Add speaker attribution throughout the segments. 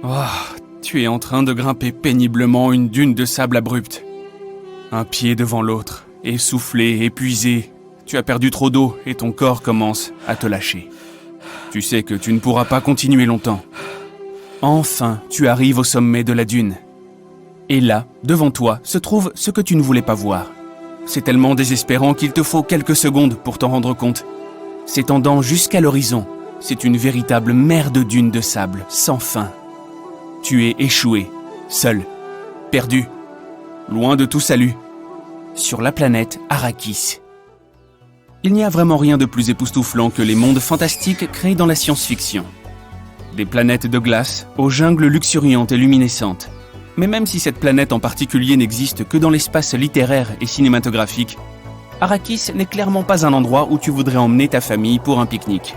Speaker 1: Oh, tu es en train de grimper péniblement une dune de sable abrupte. Un pied devant l'autre, essoufflé, épuisé. Tu as perdu trop d'eau et ton corps commence à te lâcher. Tu sais que tu ne pourras pas continuer longtemps. Enfin, tu arrives au sommet de la dune. Et là, devant toi, se trouve ce que tu ne voulais pas voir. C'est tellement désespérant qu'il te faut quelques secondes pour t'en rendre compte. S'étendant jusqu'à l'horizon, c'est une véritable mer de dunes de sable, sans fin. Tu es échoué, seul, perdu, loin de tout salut, sur la planète Arrakis. Il n'y a vraiment rien de plus époustouflant que les mondes fantastiques créés dans la science-fiction. Des planètes de glace, aux jungles luxuriantes et luminescentes. Mais même si cette planète en particulier n'existe que dans l'espace littéraire et cinématographique, Arrakis n'est clairement pas un endroit où tu voudrais emmener ta famille pour un pique-nique.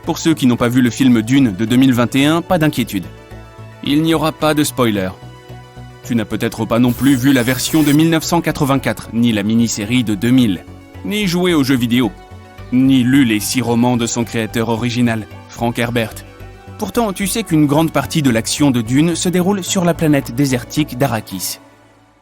Speaker 1: Pour ceux qui n'ont pas vu le film Dune de 2021, pas d'inquiétude. Il n'y aura pas de spoiler. Tu n'as peut-être pas non plus vu la version de 1984, ni la mini-série de 2000, ni joué aux jeux vidéo, ni lu les 6 romans de son créateur original, Frank Herbert. Pourtant, tu sais qu'une grande partie de l'action de Dune se déroule sur la planète désertique d'Arrakis.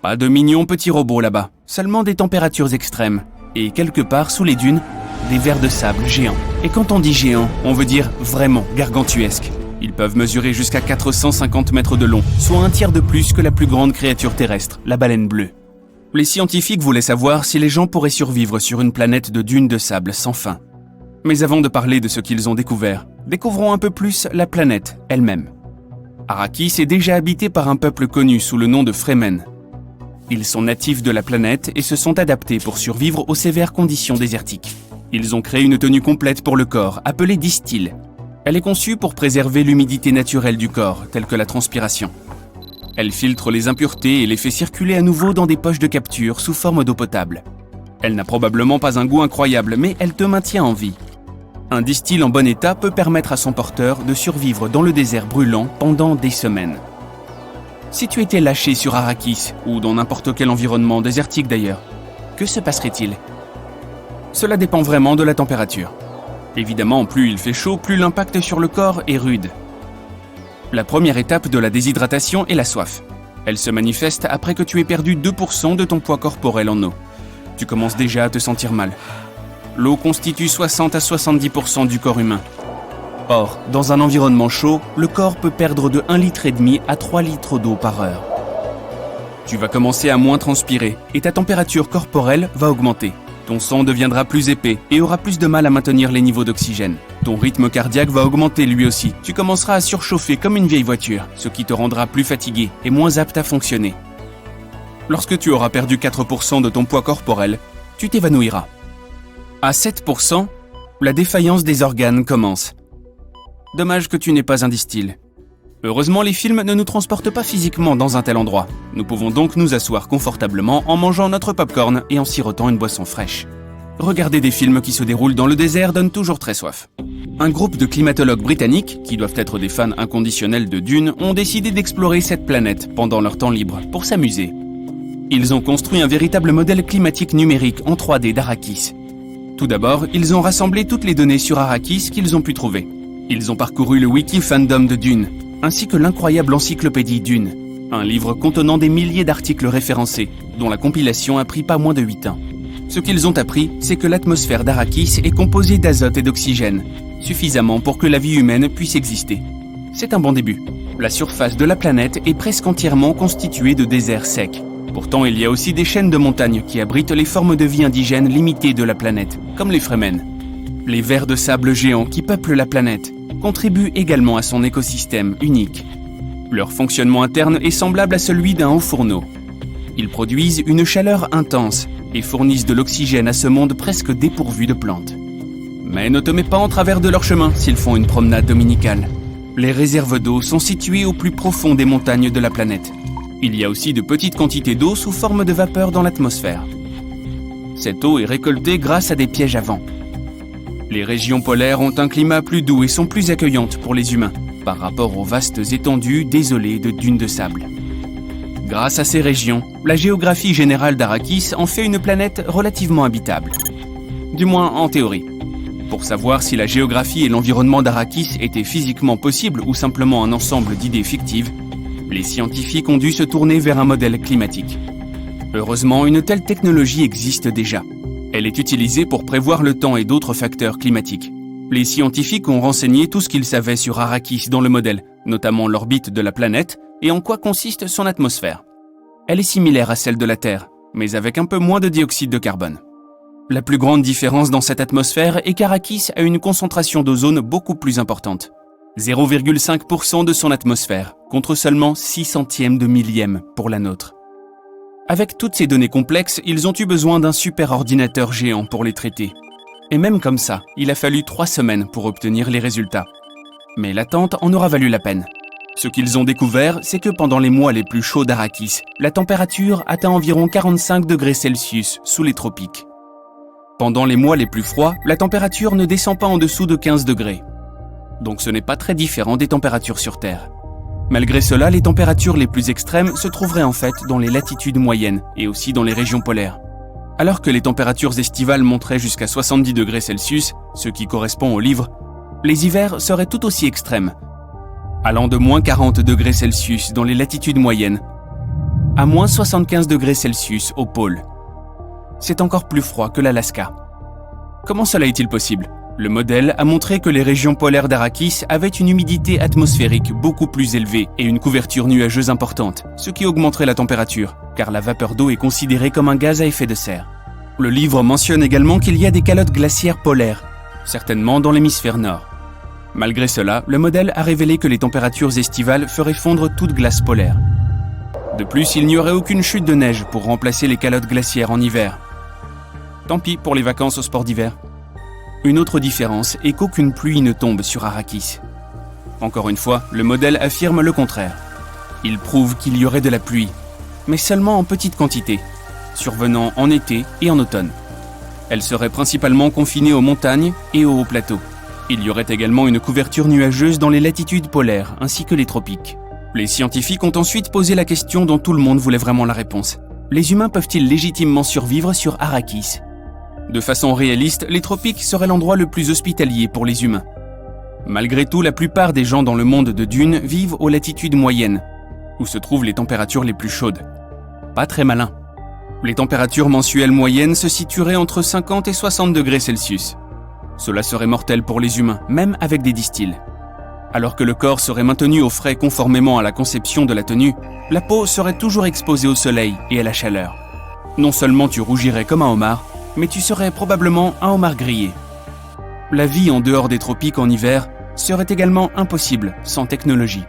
Speaker 1: Pas de mignons petits robots là-bas, seulement des températures extrêmes, et quelque part sous les dunes, des vers de sable géants. Et quand on dit géants, on veut dire vraiment gargantuesques. Ils peuvent mesurer jusqu'à 450 mètres de long, soit un tiers de plus que la plus grande créature terrestre, la baleine bleue. Les scientifiques voulaient savoir si les gens pourraient survivre sur une planète de dunes de sable sans fin. Mais avant de parler de ce qu'ils ont découvert, découvrons un peu plus la planète elle-même. Arrakis est déjà habité par un peuple connu sous le nom de Fremen. Ils sont natifs de la planète et se sont adaptés pour survivre aux sévères conditions désertiques. Ils ont créé une tenue complète pour le corps, appelée distil. Elle est conçue pour préserver l'humidité naturelle du corps, telle que la transpiration. Elle filtre les impuretés et les fait circuler à nouveau dans des poches de capture sous forme d'eau potable. Elle n'a probablement pas un goût incroyable, mais elle te maintient en vie. Un distil en bon état peut permettre à son porteur de survivre dans le désert brûlant pendant des semaines. Si tu étais lâché sur Arrakis, ou dans n'importe quel environnement désertique d'ailleurs, que se passerait-il ? Cela dépend vraiment de la température. Évidemment, plus il fait chaud, plus l'impact sur le corps est rude. La première étape de la déshydratation est la soif. Elle se manifeste après que tu aies perdu 2% de ton poids corporel en eau. Tu commences déjà à te sentir mal. L'eau constitue 60 à 70% du corps humain. Or, dans un environnement chaud, le corps peut perdre de 1,5 litre à 3 litres d'eau par heure. Tu vas commencer à moins transpirer et ta température corporelle va augmenter. Ton sang deviendra plus épais et aura plus de mal à maintenir les niveaux d'oxygène. Ton rythme cardiaque va augmenter lui aussi. Tu commenceras à surchauffer comme une vieille voiture, ce qui te rendra plus fatigué et moins apte à fonctionner. Lorsque tu auras perdu 4% de ton poids corporel, tu t'évanouiras. À 7%, la défaillance des organes commence. Dommage que tu n'aies pas un distil. Heureusement, les films ne nous transportent pas physiquement dans un tel endroit. Nous pouvons donc nous asseoir confortablement en mangeant notre popcorn et en sirotant une boisson fraîche. Regarder des films qui se déroulent dans le désert donne toujours très soif. Un groupe de climatologues britanniques, qui doivent être des fans inconditionnels de Dune, ont décidé d'explorer cette planète pendant leur temps libre, pour s'amuser. Ils ont construit un véritable modèle climatique numérique en 3D d'Arrakis. Tout d'abord, ils ont rassemblé toutes les données sur Arrakis qu'ils ont pu trouver. Ils ont parcouru le wiki fandom de Dune, ainsi que l'incroyable encyclopédie Dune, un livre contenant des milliers d'articles référencés, dont la compilation a pris pas moins de 8 ans. Ce qu'ils ont appris, c'est que l'atmosphère d'Arrakis est composée d'azote et d'oxygène, suffisamment pour que la vie humaine puisse exister. C'est un bon début. La surface de la planète est presque entièrement constituée de déserts secs. Pourtant, il y a aussi des chaînes de montagnes qui abritent les formes de vie indigènes limitées de la planète, comme les Fremen. Les vers de sable géants qui peuplent la planète contribuent également à son écosystème unique. Leur fonctionnement interne est semblable à celui d'un haut fourneau. Ils produisent une chaleur intense et fournissent de l'oxygène à ce monde presque dépourvu de plantes. Mais ne te mets pas en travers de leur chemin s'ils font une promenade dominicale. Les réserves d'eau sont situées au plus profond des montagnes de la planète. Il y a aussi de petites quantités d'eau sous forme de vapeur dans l'atmosphère. Cette eau est récoltée grâce à des pièges à vent. Les régions polaires ont un climat plus doux et sont plus accueillantes pour les humains, par rapport aux vastes étendues désolées de dunes de sable. Grâce à ces régions, la géographie générale d'Arrakis en fait une planète relativement habitable. Du moins en théorie. Pour savoir si la géographie et l'environnement d'Arrakis étaient physiquement possibles ou simplement un ensemble d'idées fictives, les scientifiques ont dû se tourner vers un modèle climatique. Heureusement, une telle technologie existe déjà. Elle est utilisée pour prévoir le temps et d'autres facteurs climatiques. Les scientifiques ont renseigné tout ce qu'ils savaient sur Arrakis dans le modèle, notamment l'orbite de la planète et en quoi consiste son atmosphère. Elle est similaire à celle de la Terre, mais avec un peu moins de dioxyde de carbone. La plus grande différence dans cette atmosphère est qu'Arrakis a une concentration d'ozone beaucoup plus importante. 0,5% de son atmosphère, contre seulement 6 centièmes de millième pour la nôtre. Avec toutes ces données complexes, ils ont eu besoin d'un superordinateur géant pour les traiter. Et même comme ça, il a fallu 3 semaines pour obtenir les résultats. Mais l'attente en aura valu la peine. Ce qu'ils ont découvert, c'est que pendant les mois les plus chauds d'Arrakis, la température atteint environ 45 degrés Celsius sous les tropiques. Pendant les mois les plus froids, la température ne descend pas en dessous de 15 degrés. Donc ce n'est pas très différent des températures sur Terre. Malgré cela, les températures les plus extrêmes se trouveraient en fait dans les latitudes moyennes et aussi dans les régions polaires. Alors que les températures estivales monteraient jusqu'à 70 degrés Celsius, ce qui correspond au livre, les hivers seraient tout aussi extrêmes, allant de moins 40 degrés Celsius dans les latitudes moyennes à moins 75 degrés Celsius au pôle. C'est encore plus froid que l'Alaska. Comment cela est-il possible ? Le modèle a montré que les régions polaires d'Arrakis avaient une humidité atmosphérique beaucoup plus élevée et une couverture nuageuse importante, ce qui augmenterait la température, car la vapeur d'eau est considérée comme un gaz à effet de serre. Le livre mentionne également qu'il y a des calottes glaciaires polaires, certainement dans l'hémisphère nord. Malgré cela, le modèle a révélé que les températures estivales feraient fondre toute glace polaire. De plus, il n'y aurait aucune chute de neige pour remplacer les calottes glaciaires en hiver. Tant pis pour les vacances au sport d'hiver. Une autre différence est qu'aucune pluie ne tombe sur Arrakis. Encore une fois, le modèle affirme le contraire. Il prouve qu'il y aurait de la pluie, mais seulement en petite quantité, survenant en été et en automne. Elle serait principalement confinée aux montagnes et aux hauts plateaux. Il y aurait également une couverture nuageuse dans les latitudes polaires ainsi que les tropiques. Les scientifiques ont ensuite posé la question dont tout le monde voulait vraiment la réponse. Les humains peuvent-ils légitimement survivre sur Arrakis ? De façon réaliste, les tropiques seraient l'endroit le plus hospitalier pour les humains. Malgré tout, la plupart des gens dans le monde de Dune vivent aux latitudes moyennes, où se trouvent les températures les plus chaudes. Pas très malin. Les températures mensuelles moyennes se situeraient entre 50 et 60 degrés Celsius. Cela serait mortel pour les humains, même avec des distils. Alors que le corps serait maintenu au frais conformément à la conception de la tenue, la peau serait toujours exposée au soleil et à la chaleur. Non seulement tu rougirais comme un homard, mais tu serais probablement un homard grillé. La vie en dehors des tropiques en hiver serait également impossible sans technologie.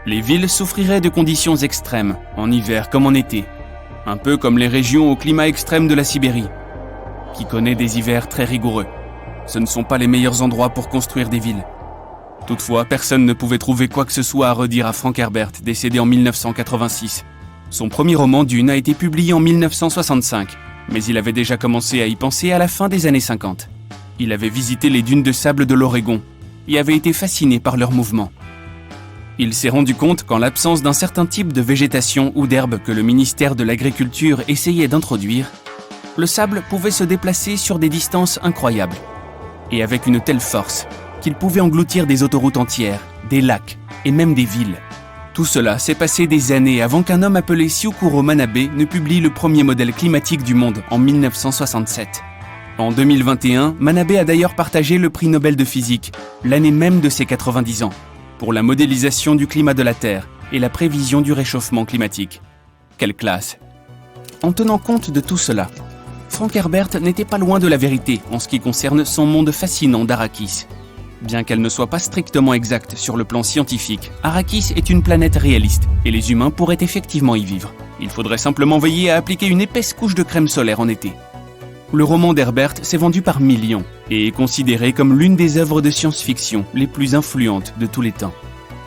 Speaker 1: Les villes souffriraient de conditions extrêmes, en hiver comme en été, un peu comme les régions au climat extrême de la Sibérie, qui connaît des hivers très rigoureux. Ce ne sont pas les meilleurs endroits pour construire des villes. Toutefois, personne ne pouvait trouver quoi que ce soit à redire à Frank Herbert, décédé en 1986. Son premier roman Dune a été publié en 1965, mais il avait déjà commencé à y penser à la fin des années 50. Il avait visité les dunes de sable de l'Oregon et avait été fasciné par leur mouvement. Il s'est rendu compte qu'en l'absence d'un certain type de végétation ou d'herbe que le ministère de l'Agriculture essayait d'introduire, le sable pouvait se déplacer sur des distances incroyables, et avec une telle force qu'il pouvait engloutir des autoroutes entières, des lacs et même des villes. Tout cela s'est passé des années avant qu'un homme appelé Syukuro Manabe ne publie le premier modèle climatique du monde en 1967. En 2021, Manabe a d'ailleurs partagé le prix Nobel de physique, l'année même de ses 90 ans, pour la modélisation du climat de la Terre et la prévision du réchauffement climatique. Quelle classe! En tenant compte de tout cela, Frank Herbert n'était pas loin de la vérité en ce qui concerne son monde fascinant d'Arrakis. Bien qu'elle ne soit pas strictement exacte sur le plan scientifique, Arrakis est une planète réaliste et les humains pourraient effectivement y vivre. Il faudrait simplement veiller à appliquer une épaisse couche de crème solaire en été. Le roman d'Herbert s'est vendu par millions et est considéré comme l'une des œuvres de science-fiction les plus influentes de tous les temps.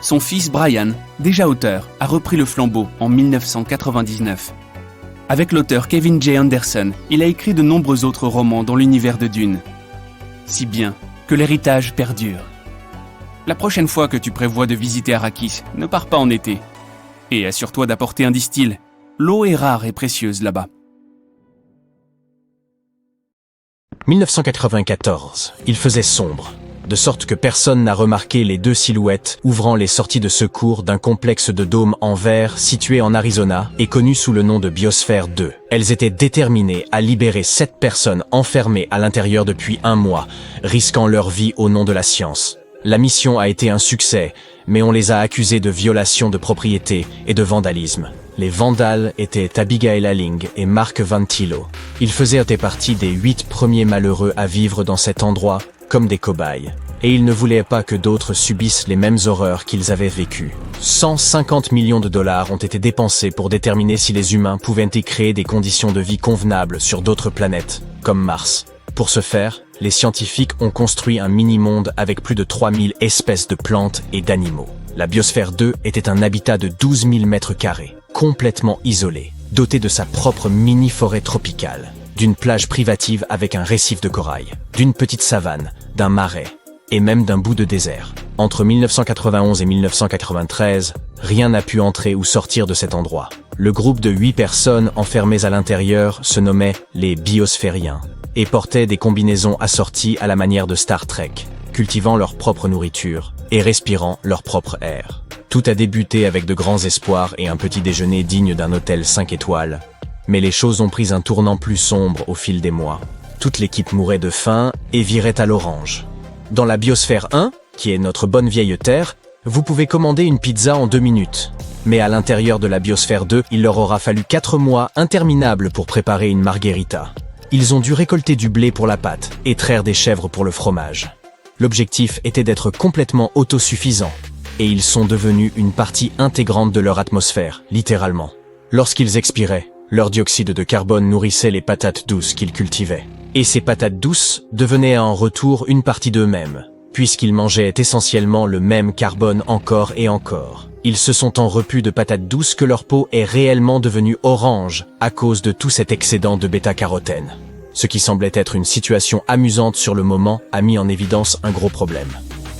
Speaker 1: Son fils Brian, déjà auteur, a repris le flambeau en 1999. Avec l'auteur Kevin J. Anderson, il a écrit de nombreux autres romans dans l'univers de Dune. Si bien que l'héritage perdure. La prochaine fois que tu prévois de visiter Arrakis, ne pars pas en été. Et assure-toi d'apporter un distil. L'eau est rare et précieuse là-bas.
Speaker 2: 1994. Il faisait sombre, de sorte que personne n'a remarqué les deux silhouettes ouvrant les sorties de secours d'un complexe de dômes en verre situé en Arizona et connu sous le nom de Biosphère 2. Elles étaient déterminées à libérer 7 personnes enfermées à l'intérieur depuis 1 mois, risquant leur vie au nom de la science. La mission a été un succès, mais on les a accusés de violation de propriété et de vandalisme. Les vandales étaient Abigail Alling et Mark Vantillo. Ils faisaient partie des 8 premiers malheureux à vivre dans cet endroit comme des cobayes. Et ils ne voulaient pas que d'autres subissent les mêmes horreurs qu'ils avaient vécues. 150 millions de dollars ont été dépensés pour déterminer si les humains pouvaient y créer des conditions de vie convenables sur d'autres planètes, comme Mars. Pour ce faire, les scientifiques ont construit un mini-monde avec plus de 3000 espèces de plantes et d'animaux. La Biosphère 2 était un habitat de 12 000 mètres carrés, complètement isolé, doté de sa propre mini-forêt tropicale, d'une plage privative avec un récif de corail, d'une petite savane, d'un marais, et même d'un bout de désert. Entre 1991 et 1993, rien n'a pu entrer ou sortir de cet endroit. Le groupe de 8 personnes enfermées à l'intérieur se nommait les Biosphériens et portaient des combinaisons assorties à la manière de Star Trek, cultivant leur propre nourriture et respirant leur propre air. Tout a débuté avec de grands espoirs et un petit déjeuner digne d'un hôtel 5 étoiles. Mais les choses ont pris un tournant plus sombre au fil des mois. Toute l'équipe mourait de faim et virait à l'orange. Dans la Biosphère 1, qui est notre bonne vieille Terre, vous pouvez commander une pizza en 2 minutes. Mais à l'intérieur de la Biosphère 2, il leur aura fallu 4 mois interminables pour préparer une margherita. Ils ont dû récolter du blé pour la pâte et traire des chèvres pour le fromage. L'objectif était d'être complètement autosuffisants, et ils sont devenus une partie intégrante de leur atmosphère, littéralement. Lorsqu'ils expiraient, leur dioxyde de carbone nourrissait les patates douces qu'ils cultivaient. Et ces patates douces devenaient en retour une partie d'eux-mêmes, puisqu'ils mangeaient essentiellement le même carbone encore et encore. Ils se sont en repus de patates douces que leur peau est réellement devenue orange à cause de tout cet excédent de bêta-carotène. Ce qui semblait être une situation amusante sur le moment a mis en évidence un gros problème.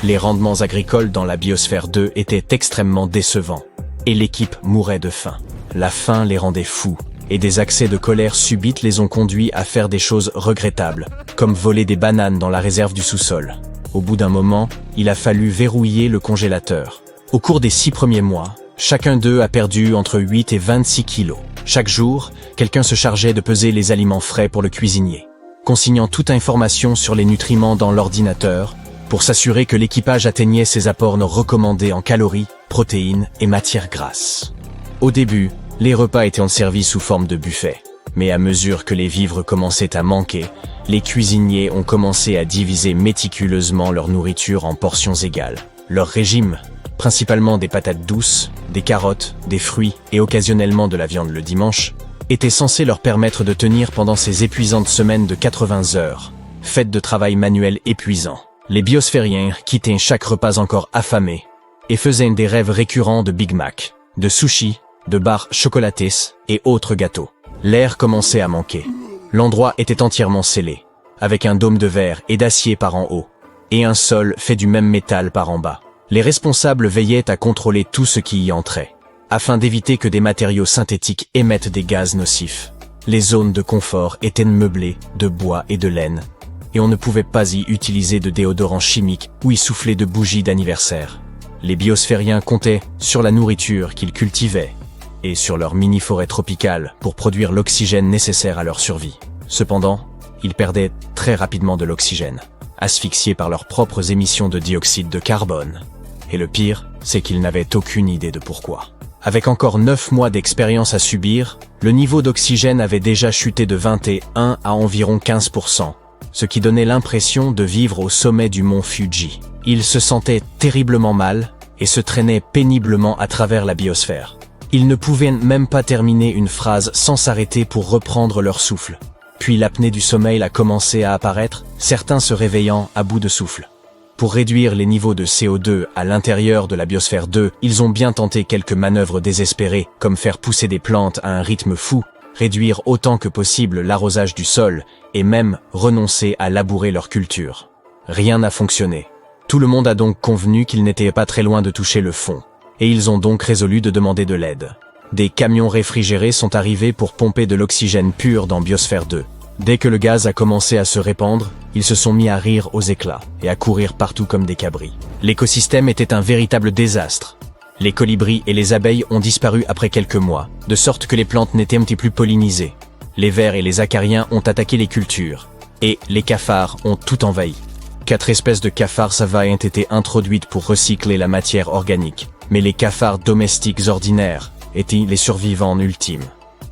Speaker 2: Les rendements agricoles dans la Biosphère 2 étaient extrêmement décevants, et l'équipe mourait de faim. La faim les rendait fous, et des accès de colère subite les ont conduits à faire des choses regrettables, comme voler des bananes dans la réserve du sous-sol. Au bout d'un moment, il a fallu verrouiller le congélateur. Au cours des 6 premiers mois, chacun d'eux a perdu entre 8 et 26 kilos. Chaque jour, quelqu'un se chargeait de peser les aliments frais pour le cuisinier, consignant toute information sur les nutriments dans l'ordinateur pour s'assurer que l'équipage atteignait ses apports recommandés en calories, protéines et matières grasses. Au début, les repas étaient servis sous forme de buffet, mais à mesure que les vivres commençaient à manquer, les cuisiniers ont commencé à diviser méticuleusement leur nourriture en portions égales. Leur régime, principalement des patates douces, des carottes, des fruits et occasionnellement de la viande le dimanche, était censé leur permettre de tenir pendant ces épuisantes semaines de 80 heures, faites de travail manuel épuisant. Les biosphériens quittaient chaque repas encore affamés et faisaient des rêves récurrents de Big Mac, de sushis, de barres chocolatées et autres gâteaux. L'air commençait à manquer. L'endroit était entièrement scellé, avec un dôme de verre et d'acier par en haut, et un sol fait du même métal par en bas. Les responsables veillaient à contrôler tout ce qui y entrait, afin d'éviter que des matériaux synthétiques émettent des gaz nocifs. Les zones de confort étaient meublées de bois et de laine, et on ne pouvait pas y utiliser de déodorant chimique ou y souffler de bougies d'anniversaire. Les biosphériens comptaient sur la nourriture qu'ils cultivaient et sur leur mini-forêt tropicale pour produire l'oxygène nécessaire à leur survie. Cependant, ils perdaient très rapidement de l'oxygène, asphyxiés par leurs propres émissions de dioxyde de carbone. Et le pire, c'est qu'ils n'avaient aucune idée de pourquoi. Avec encore 9 mois d'expérience à subir, le niveau d'oxygène avait déjà chuté de 21 à environ 15%, ce qui donnait l'impression de vivre au sommet du mont Fuji. Ils se sentaient terriblement mal et se traînaient péniblement à travers la biosphère. Ils ne pouvaient même pas terminer une phrase sans s'arrêter pour reprendre leur souffle. Puis l'apnée du sommeil a commencé à apparaître, certains se réveillant à bout de souffle. Pour réduire les niveaux de CO2 à l'intérieur de la Biosphère 2, ils ont bien tenté quelques manœuvres désespérées, comme faire pousser des plantes à un rythme fou, réduire autant que possible l'arrosage du sol, et même renoncer à labourer leur culture. Rien n'a fonctionné. Tout le monde a donc convenu qu'ils n'étaient pas très loin de toucher le fond, et ils ont donc résolu de demander de l'aide. Des camions réfrigérés sont arrivés pour pomper de l'oxygène pur dans Biosphère 2. Dès que le gaz a commencé à se répandre, ils se sont mis à rire aux éclats et à courir partout comme des cabris. L'écosystème était un véritable désastre. Les colibris et les abeilles ont disparu après quelques mois, de sorte que les plantes n'étaient plus pollinisées. Les vers et les acariens ont attaqué les cultures, et les cafards ont tout envahi. 4 espèces de cafards savaient ont été introduites pour recycler la matière organique, mais les cafards domestiques ordinaires étaient les survivants ultimes.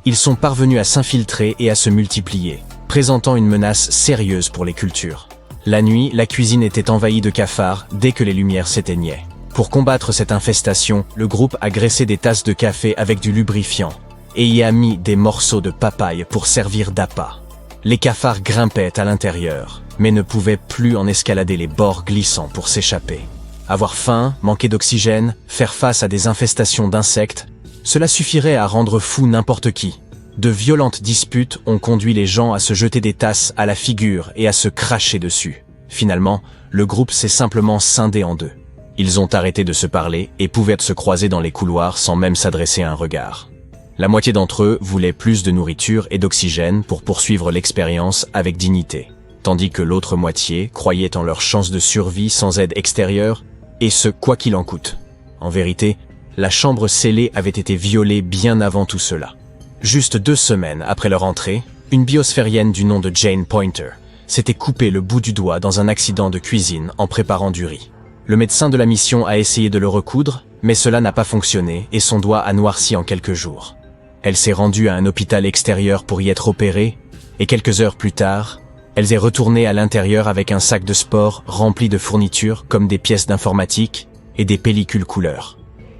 Speaker 2: Ils sont parvenus à s'infiltrer et à se multiplier, présentant une menace sérieuse pour les cultures. La nuit, la cuisine était envahie de cafards dès que les lumières s'éteignaient. Pour combattre cette infestation, le groupe a graissé des tasses de café avec du lubrifiant et y a mis des morceaux de papaye pour servir d'appât. Les cafards grimpaient à l'intérieur, mais ne pouvaient plus en escalader les bords glissants pour s'échapper. Avoir faim, manquer d'oxygène, faire face à des infestations d'insectes, cela suffirait à rendre fou n'importe qui. De violentes disputes ont conduit les gens à se jeter des tasses à la figure et à se cracher dessus. Finalement, le groupe s'est simplement scindé en deux. Ils ont arrêté de se parler et pouvaient se croiser dans les couloirs sans même s'adresser un regard. La moitié d'entre eux voulaient plus de nourriture et d'oxygène pour poursuivre l'expérience avec dignité, tandis que l'autre moitié croyait en leur chance de survie sans aide extérieure, et ce quoi qu'il en coûte. En vérité, la chambre scellée avait été violée bien avant tout cela. Juste 2 semaines après leur entrée, une biosphérienne du nom de Jane Pointer s'était coupé le bout du doigt dans un accident de cuisine en préparant du riz. Le médecin de la mission a essayé de le recoudre, mais cela n'a pas fonctionné et son doigt a noirci en quelques jours. Elle s'est rendue à un hôpital extérieur pour y être opérée, et quelques heures plus tard, elle est retournée à l'intérieur avec un sac de sport rempli de fournitures comme des pièces d'informatique et des pellicules couleur.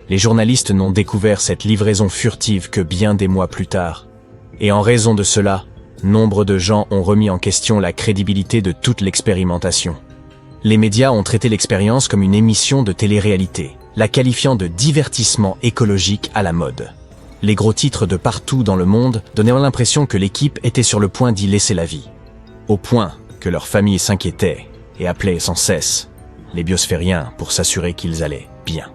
Speaker 2: Les journalistes n'ont découvert cette livraison furtive que bien des mois plus tard. Et en raison de cela, nombre de gens ont remis en question la crédibilité de toute l'expérimentation. Les médias ont traité l'expérience comme une émission de télé-réalité, la qualifiant de divertissement écologique à la mode. Les gros titres de partout dans le monde donnaient l'impression que l'équipe était sur le point d'y laisser la vie. Au point que leurs familles s'inquiétaient et appelaient sans cesse les biosphériens pour s'assurer qu'ils allaient bien.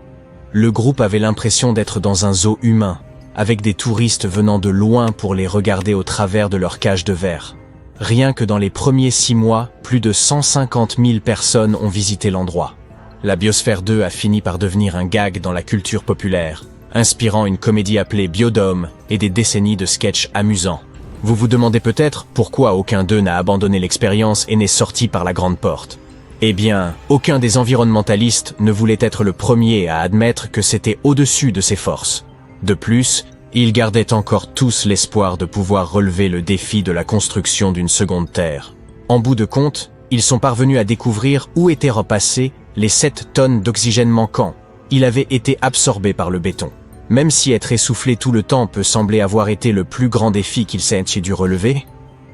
Speaker 2: Le groupe avait l'impression d'être dans un zoo humain, avec des touristes venant de loin pour les regarder au travers de leur cage de verre. Rien que dans les premiers 6 mois, plus de 150 000 personnes ont visité l'endroit. La Biosphère 2 a fini par devenir un gag dans la culture populaire, inspirant une comédie appelée Biodome et des décennies de sketchs amusants. Vous vous demandez peut-être pourquoi aucun d'eux n'a abandonné l'expérience et n'est sorti par la grande porte. Eh bien, aucun des environnementalistes ne voulait être le premier à admettre que c'était au-dessus de ses forces. De plus, ils gardaient encore tous l'espoir de pouvoir relever le défi de la construction d'une seconde Terre. En bout de compte, ils sont parvenus à découvrir où étaient repassées les 7 tonnes d'oxygène manquant. Il avait été absorbé par le béton. Même si être essoufflé tout le temps peut sembler avoir été le plus grand défi qu'ils s'aient dû relever,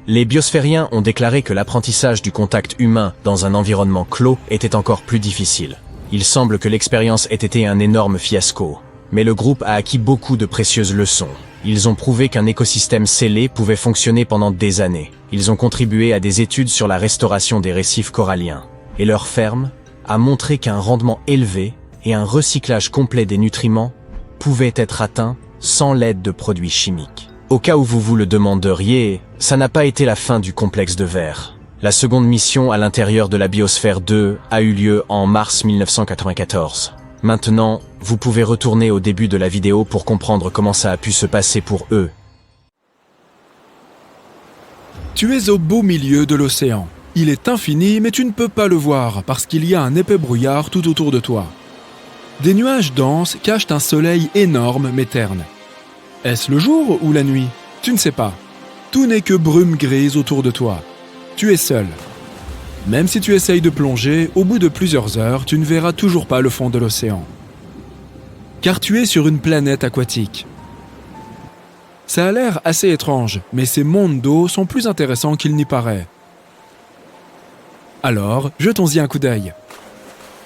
Speaker 2: les biosphériens ont déclaré que l'apprentissage du contact humain dans un environnement clos était encore plus difficile. Il semble que l'expérience ait été un énorme fiasco, mais le groupe a acquis beaucoup de précieuses leçons. Ils ont prouvé qu'un écosystème scellé pouvait fonctionner pendant des années. Ils ont contribué à des études sur la restauration des récifs coralliens, et leur ferme a montré qu'un rendement élevé et un recyclage complet des nutriments pouvaient être atteints sans l'aide de produits chimiques. Au cas où vous vous le demanderiez, ça n'a pas été la fin du complexe de verre. La seconde mission à l'intérieur de la Biosphère 2 a eu lieu en mars 1994. Maintenant, vous pouvez retourner au début de la vidéo pour comprendre comment ça a pu se passer pour eux.
Speaker 3: Tu es au beau milieu de l'océan. Il est infini, mais tu ne peux pas le voir parce qu'il y a un épais brouillard tout autour de toi. Des nuages denses cachent un soleil énorme mais terne. Est-ce le jour ou la nuit? Tu ne sais pas. Tout n'est que brume grise autour de toi. Tu es seul. Même si tu essayes de plonger, au bout de plusieurs heures, tu ne verras toujours pas le fond de l'océan. Car tu es sur une planète aquatique. Ça a l'air assez étrange, mais ces mondes d'eau sont plus intéressants qu'il n'y paraît. Alors, jetons-y un coup d'œil.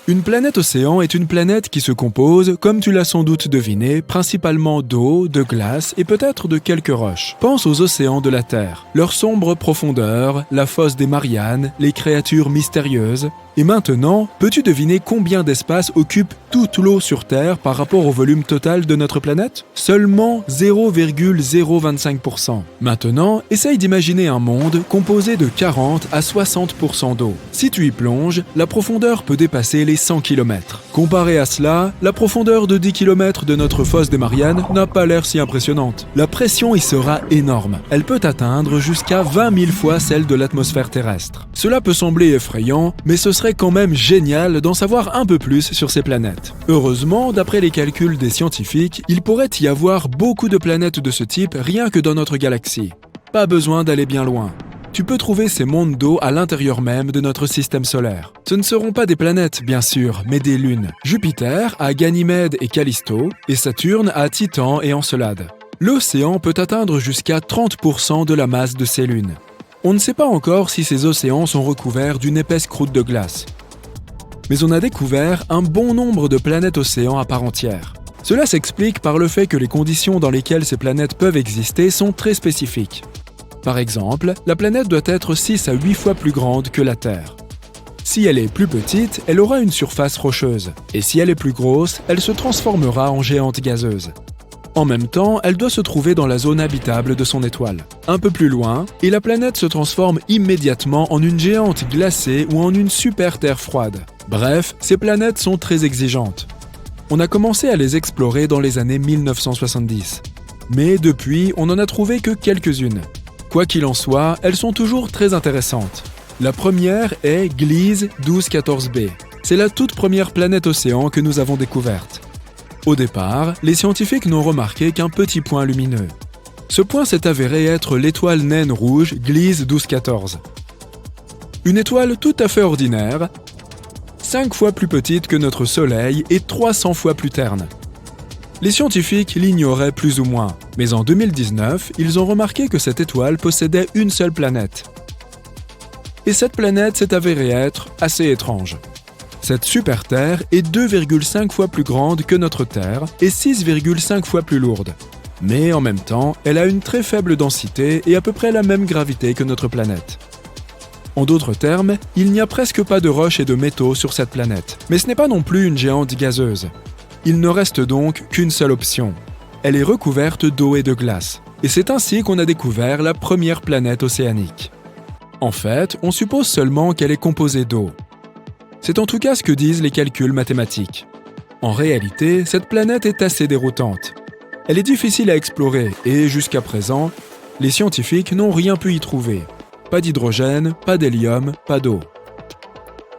Speaker 3: Une planète océan est une planète qui se compose, comme tu l'as sans doute deviné, principalement d'eau, de glace et peut-être de quelques roches. Pense aux océans de la Terre, leur sombre profondeur, la fosse des Mariannes, les créatures mystérieuses, Et maintenant, peux-tu deviner combien d'espace occupe toute l'eau sur Terre par rapport au volume total de notre planète? Seulement 0,025%. Maintenant, essaye d'imaginer un monde composé de 40 à 60% d'eau. Si tu y plonges, la profondeur peut dépasser les 100 km. Comparé à cela, la profondeur de 10 km de notre fosse des Mariannes n'a pas l'air si impressionnante. La pression y sera énorme. Elle peut atteindre jusqu'à 20 000 fois celle de l'atmosphère terrestre. Cela peut sembler effrayant, mais ce serait quand même génial d'en savoir un peu plus sur ces planètes. Heureusement, d'après les calculs des scientifiques, il pourrait y avoir beaucoup de planètes de ce type rien que dans notre galaxie. Pas besoin d'aller bien loin. Tu peux trouver ces mondes d'eau à l'intérieur même de notre système solaire. Ce ne seront pas des planètes, bien sûr, mais des lunes. Jupiter a Ganymède et Callisto, et Saturne a Titan et Encelade. L'océan peut atteindre jusqu'à 30% de la masse de ces lunes. On ne sait pas encore si ces océans sont recouverts d'une épaisse croûte de glace. Mais on a découvert un bon nombre de planètes océans à part entière. Cela s'explique par le fait que les conditions dans lesquelles ces planètes peuvent exister sont très spécifiques. Par exemple, la planète doit être 6 à 8 fois plus grande que la Terre. Si elle est plus petite, elle aura une surface rocheuse. Et si elle est plus grosse, elle se transformera en géante gazeuse. En même temps, elle doit se trouver dans la zone habitable de son étoile. Un peu plus loin, et la planète se transforme immédiatement en une géante glacée ou en une super Terre froide. Bref, ces planètes sont très exigeantes. On a commencé à les explorer dans les années 1970. Mais depuis, on n'en a trouvé que quelques-unes. Quoi qu'il en soit, elles sont toujours très intéressantes. La première est Gliese 1214b. C'est la toute première planète océan que nous avons découverte. Au départ, les scientifiques n'ont remarqué qu'un petit point lumineux. Ce point s'est avéré être l'étoile naine rouge Gliese 1214. Une étoile tout à fait ordinaire, 5 fois plus petite que notre Soleil et 300 fois plus terne. Les scientifiques l'ignoraient plus ou moins, mais en 2019, ils ont remarqué que cette étoile possédait une seule planète. Et cette planète s'est avérée être assez étrange. Cette super Terre est 2,5 fois plus grande que notre Terre et 6,5 fois plus lourde. Mais en même temps, elle a une très faible densité et à peu près la même gravité que notre planète. En d'autres termes, il n'y a presque pas de roches et de métaux sur cette planète. Mais ce n'est pas non plus une géante gazeuse. Il ne reste donc qu'une seule option. Elle est recouverte d'eau et de glace. Et c'est ainsi qu'on a découvert la première planète océanique. En fait, on suppose seulement qu'elle est composée d'eau. C'est en tout cas ce que disent les calculs mathématiques. En réalité, cette planète est assez déroutante. Elle est difficile à explorer et, jusqu'à présent, les scientifiques n'ont rien pu y trouver. Pas d'hydrogène, pas d'hélium, pas d'eau.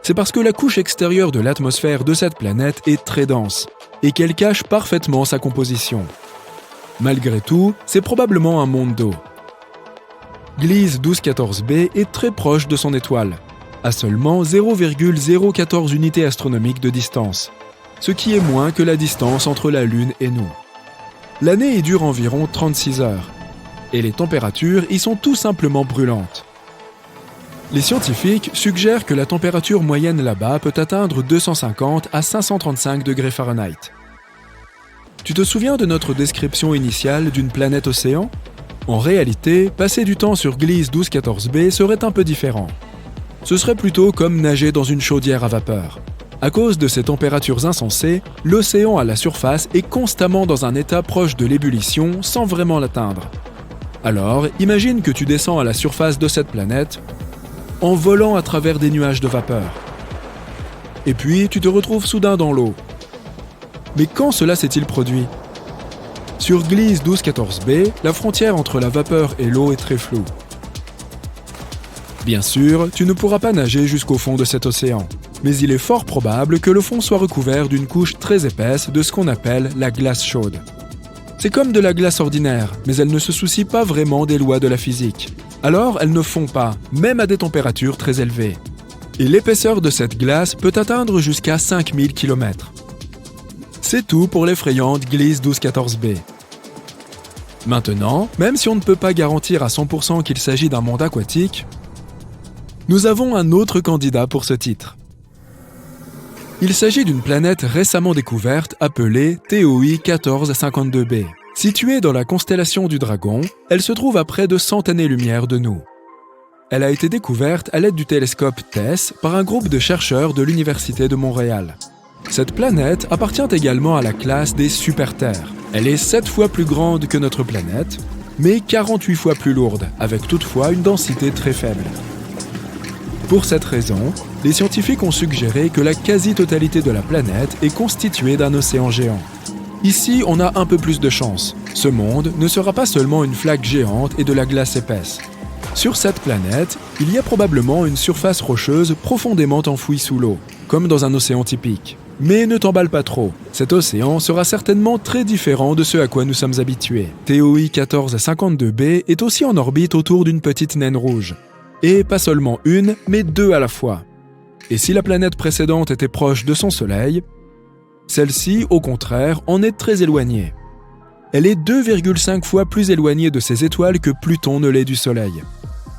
Speaker 3: C'est parce que la couche extérieure de l'atmosphère de cette planète est très dense et qu'elle cache parfaitement sa composition. Malgré tout, c'est probablement un monde d'eau. Gliese 1214b est très proche de son étoile, à seulement 0,014 unités astronomiques de distance, ce qui est moins que la distance entre la Lune et nous. L'année y dure environ 36 heures, et les températures y sont tout simplement brûlantes. Les scientifiques suggèrent que la température moyenne là-bas peut atteindre 250 à 535 degrés Fahrenheit. Tu te souviens de notre description initiale d'une planète océan? En réalité, passer du temps sur Gliese 1214b serait un peu différent. Ce serait plutôt comme nager dans une chaudière à vapeur. À cause de ces températures insensées, l'océan à la surface est constamment dans un état proche de l'ébullition sans vraiment l'atteindre. Alors, imagine que tu descends à la surface de cette planète en volant à travers des nuages de vapeur. Et puis, tu te retrouves soudain dans l'eau. Mais quand cela s'est-il produit? Sur Gliese 1214b, la frontière entre la vapeur et l'eau est très floue. Bien sûr, tu ne pourras pas nager jusqu'au fond de cet océan, mais il est fort probable que le fond soit recouvert d'une couche très épaisse de ce qu'on appelle la glace chaude. C'est comme de la glace ordinaire, mais elle ne se soucie pas vraiment des lois de la physique. Alors, elle ne fond pas, même à des températures très élevées. Et l'épaisseur de cette glace peut atteindre jusqu'à 5000 km. C'est tout pour l'effrayante Gliese 1214b. Maintenant, même si on ne peut pas garantir à 100% qu'il s'agit d'un monde aquatique, nous avons un autre candidat pour ce titre. Il s'agit d'une planète récemment découverte appelée TOI 1452b. Située dans la constellation du Dragon, elle se trouve à près de 100 années-lumière de nous. Elle a été découverte à l'aide du télescope TESS par un groupe de chercheurs de l'Université de Montréal. Cette planète appartient également à la classe des super-Terres. Elle est 7 fois plus grande que notre planète, mais 48 fois plus lourde, avec toutefois une densité très faible. Pour cette raison, les scientifiques ont suggéré que la quasi-totalité de la planète est constituée d'un océan géant. Ici, on a un peu plus de chance. Ce monde ne sera pas seulement une flaque géante et de la glace épaisse. Sur cette planète, il y a probablement une surface rocheuse profondément enfouie sous l'eau, comme dans un océan typique. Mais ne t'emballe pas trop, cet océan sera certainement très différent de ce à quoi nous sommes habitués. TOI 1452b est aussi en orbite autour d'une petite naine rouge. Et pas seulement une, mais 2 à la fois. Et si la planète précédente était proche de son Soleil, celle-ci, au contraire, en est très éloignée. Elle est 2,5 fois plus éloignée de ses étoiles que Pluton ne l'est du Soleil.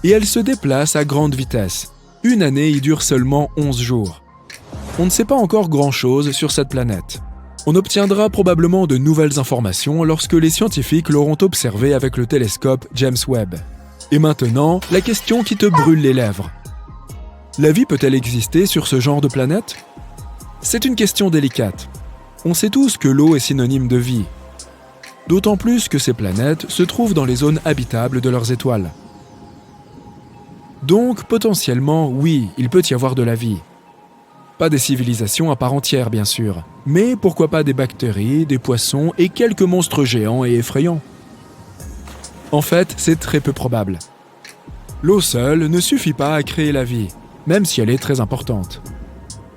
Speaker 3: Et elle se déplace à grande vitesse. Une année y dure seulement 11 jours. On ne sait pas encore grand-chose sur cette planète. On obtiendra probablement de nouvelles informations lorsque les scientifiques l'auront observée avec le télescope James Webb. Et maintenant, la question qui te brûle les lèvres. La vie peut-elle exister sur ce genre de planète ? C'est une question délicate. On sait tous que l'eau est synonyme de vie. D'autant plus que ces planètes se trouvent dans les zones habitables de leurs étoiles. Donc, potentiellement, oui, il peut y avoir de la vie. Pas des civilisations à part entière, bien sûr, mais pourquoi pas des bactéries, des poissons et quelques monstres géants et effrayants. En fait, c'est très peu probable. L'eau seule ne suffit pas à créer la vie, même si elle est très importante.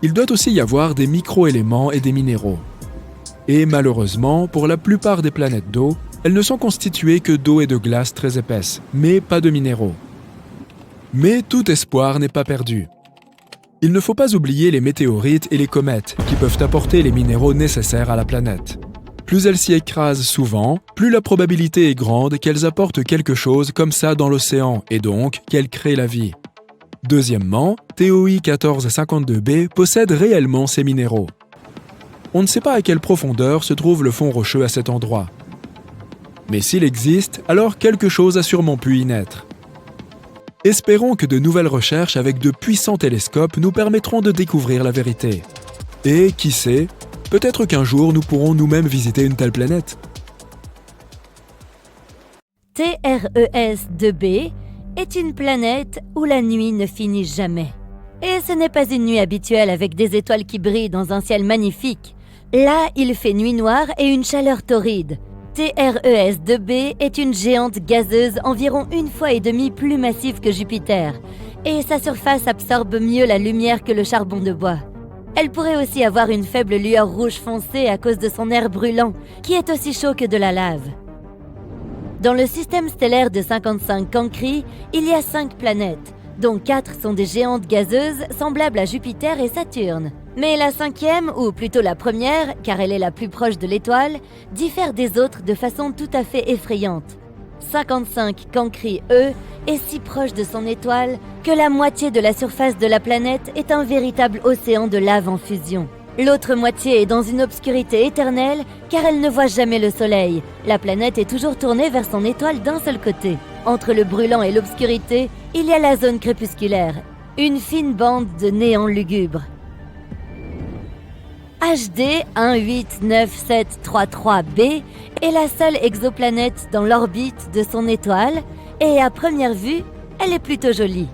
Speaker 3: Il doit aussi y avoir des micro-éléments et des minéraux. Et malheureusement, pour la plupart des planètes d'eau, elles ne sont constituées que d'eau et de glace très épaisse, mais pas de minéraux. Mais tout espoir n'est pas perdu. Il ne faut pas oublier les météorites et les comètes qui peuvent apporter les minéraux nécessaires à la planète. Plus elles s'y écrasent souvent, plus la probabilité est grande qu'elles apportent quelque chose comme ça dans l'océan et donc qu'elles créent la vie. Deuxièmement, TOI 1452b possède réellement ces minéraux. On ne sait pas à quelle profondeur se trouve le fond rocheux à cet endroit. Mais s'il existe, alors quelque chose a sûrement pu y naître. Espérons que de nouvelles recherches avec de puissants télescopes nous permettront de découvrir la vérité. Et qui sait, peut-être qu'un jour nous pourrons nous-mêmes visiter une telle planète.
Speaker 4: TRES-2b est une planète où la nuit ne finit jamais. Et ce n'est pas une nuit habituelle avec des étoiles qui brillent dans un ciel magnifique. Là, il fait nuit noire et une chaleur torride. TRES-2b est une géante gazeuse environ 1,5 fois plus massive que Jupiter, et sa surface absorbe mieux la lumière que le charbon de bois. Elle pourrait aussi avoir une faible lueur rouge foncé à cause de son air brûlant, qui est aussi chaud que de la lave. Dans le système stellaire de 55 Cancri, il y a 5 planètes, dont 4 sont des géantes gazeuses semblables à Jupiter et Saturne. Mais la 5e, ou plutôt la première, car elle est la plus proche de l'étoile, diffère des autres de façon tout à fait effrayante. 55 Cancri E est si proche de son étoile que la moitié de la surface de la planète est un véritable océan de lave en fusion. L'autre moitié est dans une obscurité éternelle car elle ne voit jamais le soleil. La planète est toujours tournée vers son étoile d'un seul côté. Entre le brûlant et l'obscurité, il y a la zone crépusculaire, une fine bande de néant lugubre. HD 189733b est la seule exoplanète dans l'orbite de son étoile et à première vue, elle est plutôt jolie.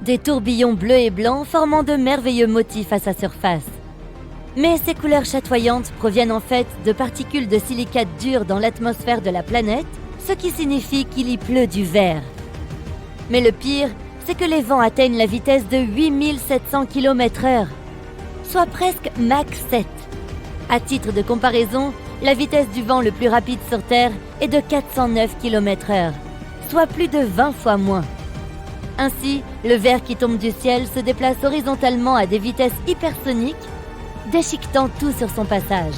Speaker 4: Des tourbillons bleus et blancs formant de merveilleux motifs à sa surface. Mais ces couleurs chatoyantes proviennent en fait de particules de silicate dur dans l'atmosphère de la planète, ce qui signifie qu'il y pleut du verre. Mais le pire, c'est que les vents atteignent la vitesse de 8700 km/h, soit presque Mach 7. À titre de comparaison, la vitesse du vent le plus rapide sur Terre est de 409 km/h, soit plus de 20 fois moins. Ainsi, le verre qui tombe du ciel se déplace horizontalement à des vitesses hypersoniques, déchiquetant tout sur son passage.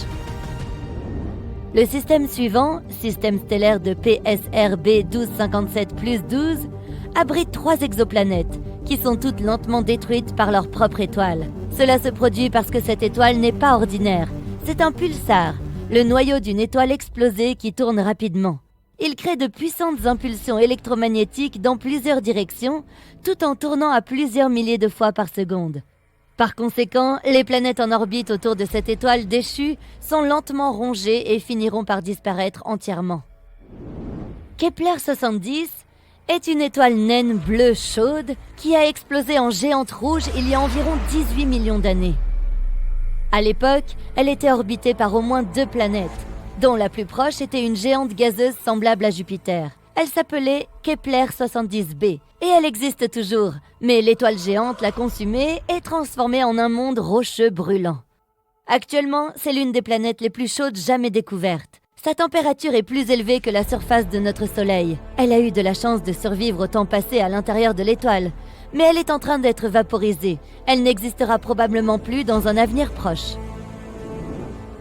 Speaker 4: Le système suivant, système stellaire de PSRB 1257+12, abrite 3 exoplanètes, qui sont toutes lentement détruites par leur propre étoile. Cela se produit parce que cette étoile n'est pas ordinaire. C'est un pulsar, le noyau d'une étoile explosée qui tourne rapidement. Il crée de puissantes impulsions électromagnétiques dans plusieurs directions, tout en tournant à plusieurs milliers de fois par seconde. Par conséquent, les planètes en orbite autour de cette étoile déchue sont lentement rongées et finiront par disparaître entièrement. Kepler 70 est une étoile naine bleue chaude qui a explosé en géante rouge il y a environ 18 millions d'années. À l'époque, elle était orbitée par au moins 2 planètes, dont la plus proche était une géante gazeuse semblable à Jupiter. Elle s'appelait Kepler 70b, et elle existe toujours, mais l'étoile géante l'a consumée et transformée en un monde rocheux brûlant. Actuellement, c'est l'une des planètes les plus chaudes jamais découvertes. Sa température est plus élevée que la surface de notre Soleil. Elle a eu de la chance de survivre au temps passé à l'intérieur de l'étoile, mais elle est en train d'être vaporisée. Elle n'existera probablement plus dans un avenir proche.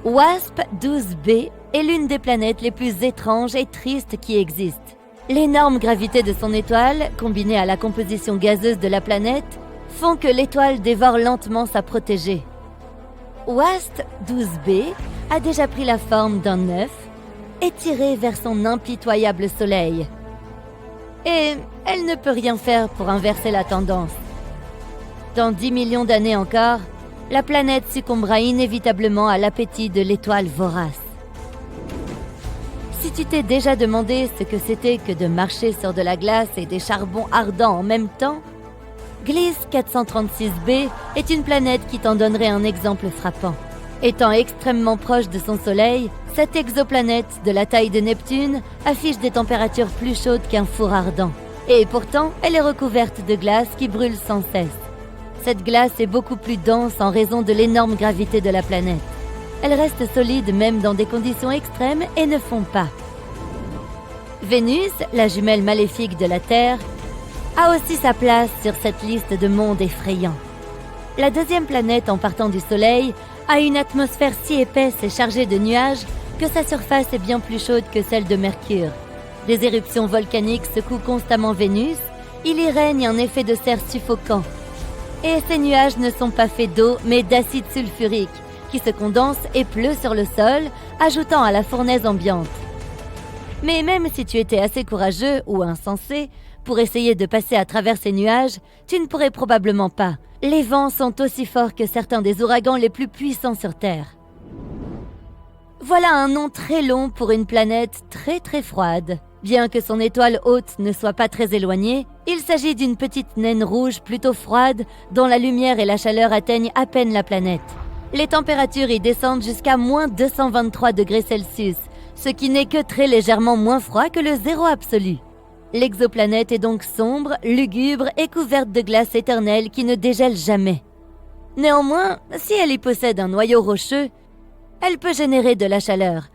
Speaker 4: WASP-12b est l'une des planètes les plus étranges et tristes qui existent. L'énorme gravité de son étoile, combinée à la composition gazeuse de la planète, font que l'étoile dévore lentement sa protégée. WASP-12b a déjà pris la forme d'un œuf, étiré vers son impitoyable soleil. Et elle ne peut rien faire pour inverser la tendance. Dans 10 millions d'années encore, la planète succombera inévitablement à l'appétit de l'étoile vorace. Si tu t'es déjà demandé ce que c'était que de marcher sur de la glace et des charbons ardents en même temps, Gliese 436b est une planète qui t'en donnerait un exemple frappant. Étant extrêmement proche de son Soleil, cette exoplanète de la taille de Neptune affiche des températures plus chaudes qu'un four ardent. Et pourtant, elle est recouverte de glace qui brûle sans cesse. Cette glace est beaucoup plus dense en raison de l'énorme gravité de la planète. Elle reste solide même dans des conditions extrêmes et ne fond pas. Vénus, la jumelle maléfique de la Terre, a aussi sa place sur cette liste de mondes effrayants. La deuxième planète en partant du Soleil a une atmosphère si épaisse et chargée de nuages que sa surface est bien plus chaude que celle de Mercure. Des éruptions volcaniques secouent constamment Vénus, il y règne un effet de serre suffocant. Et ces nuages ne sont pas faits d'eau mais d'acide sulfurique qui se condense et pleut sur le sol, ajoutant à la fournaise ambiante. Mais même si tu étais assez courageux ou insensé pour essayer de passer à travers ces nuages, tu ne pourrais probablement pas. Les vents sont aussi forts que certains des ouragans les plus puissants sur Terre. Voilà un nom très long pour une planète très très froide. Bien que son étoile haute ne soit pas très éloignée, il s'agit d'une petite naine rouge plutôt froide dont la lumière et la chaleur atteignent à peine la planète. Les températures y descendent jusqu'à moins 223 degrés Celsius, ce qui n'est que très légèrement moins froid que le zéro absolu. L'exoplanète est donc sombre, lugubre et couverte de glace éternelle qui ne dégèle jamais. Néanmoins, si elle y possède un noyau rocheux, elle peut générer de la chaleur.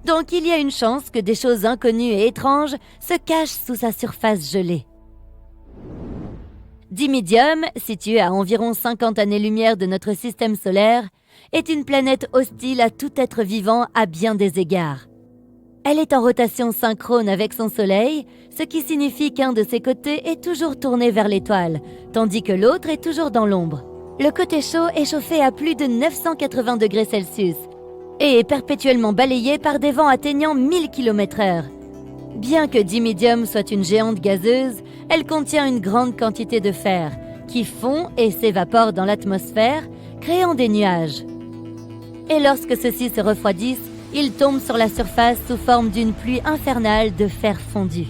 Speaker 4: Donc il y a une chance que des choses inconnues et étranges se cachent sous sa surface gelée. Dimidium, située à environ 50 années-lumière de notre système solaire, est une planète hostile à tout être vivant à bien des égards. Elle est en rotation synchrone avec son Soleil, ce qui signifie qu'un de ses côtés est toujours tourné vers l'étoile, tandis que l'autre est toujours dans l'ombre. Le côté chaud est chauffé à plus de 980 degrés Celsius et est perpétuellement balayé par des vents atteignant 1000 km/h. Bien que Dimidium soit une géante gazeuse, elle contient une grande quantité de fer, qui fond et s'évapore dans l'atmosphère, créant des nuages. Et lorsque ceux-ci se refroidissent, ils tombent sur la surface sous forme d'une pluie infernale de fer fondu.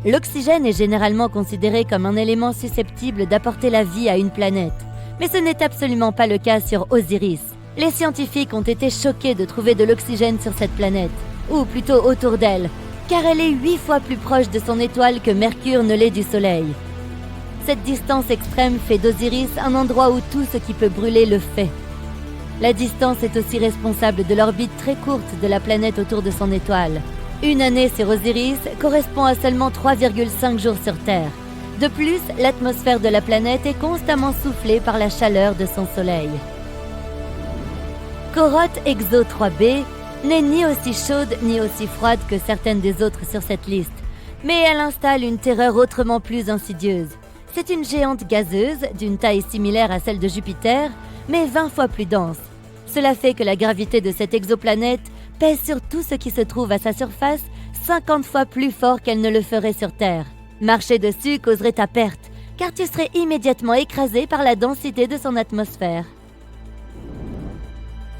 Speaker 4: L'oxygène est généralement considéré comme un élément susceptible d'apporter la vie à une planète, mais ce n'est absolument pas le cas sur Osiris. Les scientifiques ont été choqués de trouver de l'oxygène sur cette planète, ou plutôt autour d'elle, car elle est 8 fois plus proche de son étoile que Mercure ne l'est du Soleil. Cette distance extrême fait d'Osiris un endroit où tout ce qui peut brûler le fait. La distance est aussi responsable de l'orbite très courte de la planète autour de son étoile. Une année sur Osiris correspond à seulement 3,5 jours sur Terre. De plus, l'atmosphère de la planète est constamment soufflée par la chaleur de son Soleil. Corotte Exo 3b n'est ni aussi chaude ni aussi froide que certaines des autres sur cette liste, mais elle installe une terreur autrement plus insidieuse. C'est une géante gazeuse d'une taille similaire à celle de Jupiter, mais 20 fois plus dense. Cela fait que la gravité de cette exoplanète pèse sur tout ce qui se trouve à sa surface 50 fois plus fort qu'elle ne le ferait sur Terre. Marcher dessus causerait ta perte, car tu serais immédiatement écrasé par la densité de son atmosphère.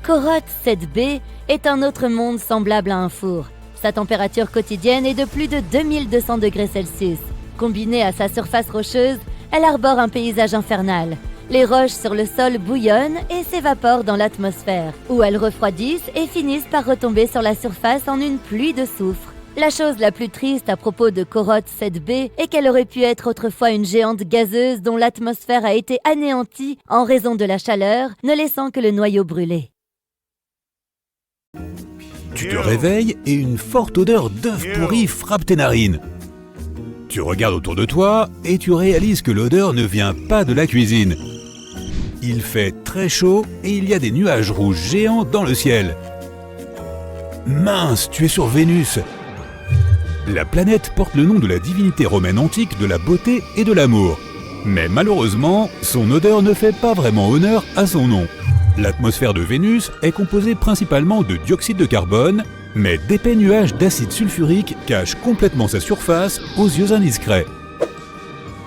Speaker 4: Corotte 7b est un autre monde semblable à un four. Sa température quotidienne est de plus de 2200 degrés Celsius. Combinée à sa surface rocheuse, elle arbore un paysage infernal. Les roches sur le sol bouillonnent et s'évaporent dans l'atmosphère, où elles refroidissent et finissent par retomber sur la surface en une pluie de soufre. La chose la plus triste à propos de Corotte 7b est qu'elle aurait pu être autrefois une géante gazeuse dont l'atmosphère a été anéantie en raison de la chaleur, ne laissant que le noyau brûlé.
Speaker 5: Tu te réveilles et une forte odeur d'œuf pourri frappe tes narines. Tu regardes autour de toi et tu réalises que l'odeur ne vient pas de la cuisine. Il fait très chaud et il y a des nuages rouges géants dans le ciel. Mince, tu es sur Vénus. La planète porte le nom de la divinité romaine antique de la beauté et de l'amour. Mais malheureusement, son odeur ne fait pas vraiment honneur à son nom. L'atmosphère de Vénus est composée principalement de dioxyde de carbone, mais d'épais nuages d'acide sulfurique cachent complètement sa surface aux yeux indiscrets.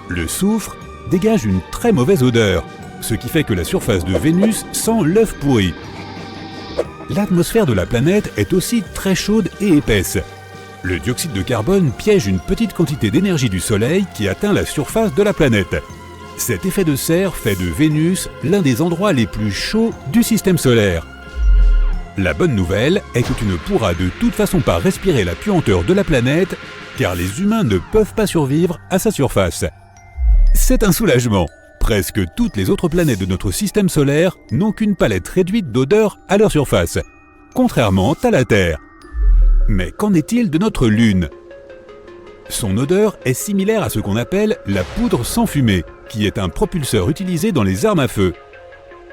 Speaker 5: Le soufre dégage une très mauvaise odeur, ce qui fait que la surface de Vénus sent l'œuf pourri. L'atmosphère de la planète est aussi très chaude et épaisse. Le dioxyde de carbone piège une petite quantité d'énergie du Soleil qui atteint la surface de la planète. Cet effet de serre fait de Vénus l'un des endroits les plus chauds du système solaire. La bonne nouvelle est que tu ne pourras de toute façon pas respirer la puanteur de la planète, car les humains ne peuvent pas survivre à sa surface. C'est un soulagement. Presque toutes les autres planètes de notre système solaire n'ont qu'une palette réduite d'odeurs à leur surface, contrairement à la Terre. Mais qu'en est-il de notre Lune ? Son odeur est similaire à ce qu'on appelle la poudre sans fumée, qui est un propulseur utilisé dans les armes à feu.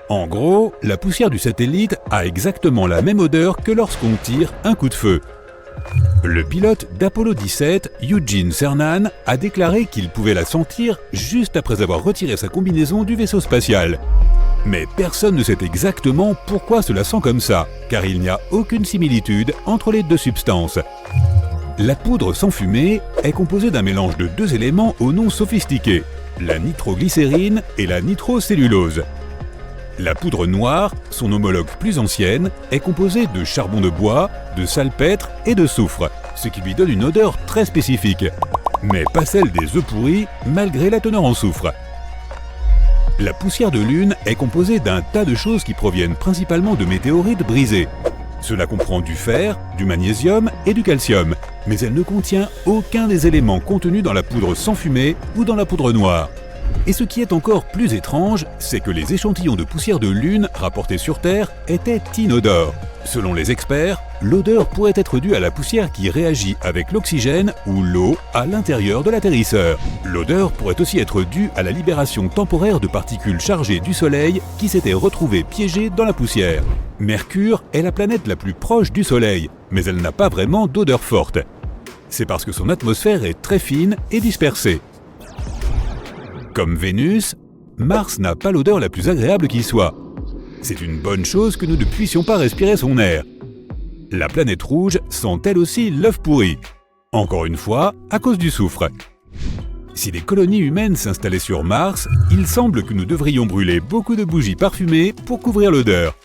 Speaker 5: En gros, la poussière du satellite a exactement la même odeur que lorsqu'on tire un coup de feu. Le pilote d'Apollo 17, Eugene Cernan, a déclaré qu'il pouvait la sentir juste après avoir retiré sa combinaison du vaisseau spatial. Mais personne ne sait exactement pourquoi cela sent comme ça, car il n'y a aucune similitude entre les deux substances. La poudre sans fumée est composée d'un mélange de deux éléments au nom sophistiqué, la nitroglycérine et la nitrocellulose. La poudre noire, son homologue plus ancienne, est composée de charbon de bois, de salpêtre et de soufre, ce qui lui donne une odeur très spécifique, mais pas celle des œufs pourris malgré la teneur en soufre. La poussière de Lune est composée d'un tas de choses qui proviennent principalement de météorites brisées. Cela comprend du fer, du magnésium et du calcium, mais elle ne contient aucun des éléments contenus dans la poudre sans fumée ou dans la poudre noire. Et ce qui est encore plus étrange, c'est que les échantillons de poussière de Lune rapportés sur Terre étaient inodores. Selon les experts, l'odeur pourrait être due à la poussière qui réagit avec l'oxygène ou l'eau à l'intérieur de l'atterrisseur. L'odeur pourrait aussi être due à la libération temporaire de particules chargées du Soleil qui s'étaient retrouvées piégées dans la poussière. Mercure est la planète la plus proche du Soleil, mais elle n'a pas vraiment d'odeur forte. C'est parce que son atmosphère est très fine et dispersée. Comme Vénus, Mars n'a pas l'odeur la plus agréable qui soit. C'est une bonne chose que nous ne puissions pas respirer son air. La planète rouge sent elle aussi l'œuf pourri. Encore une fois, à cause du soufre. Si des colonies humaines s'installaient sur Mars, il semble que nous devrions brûler beaucoup de bougies parfumées pour couvrir l'odeur.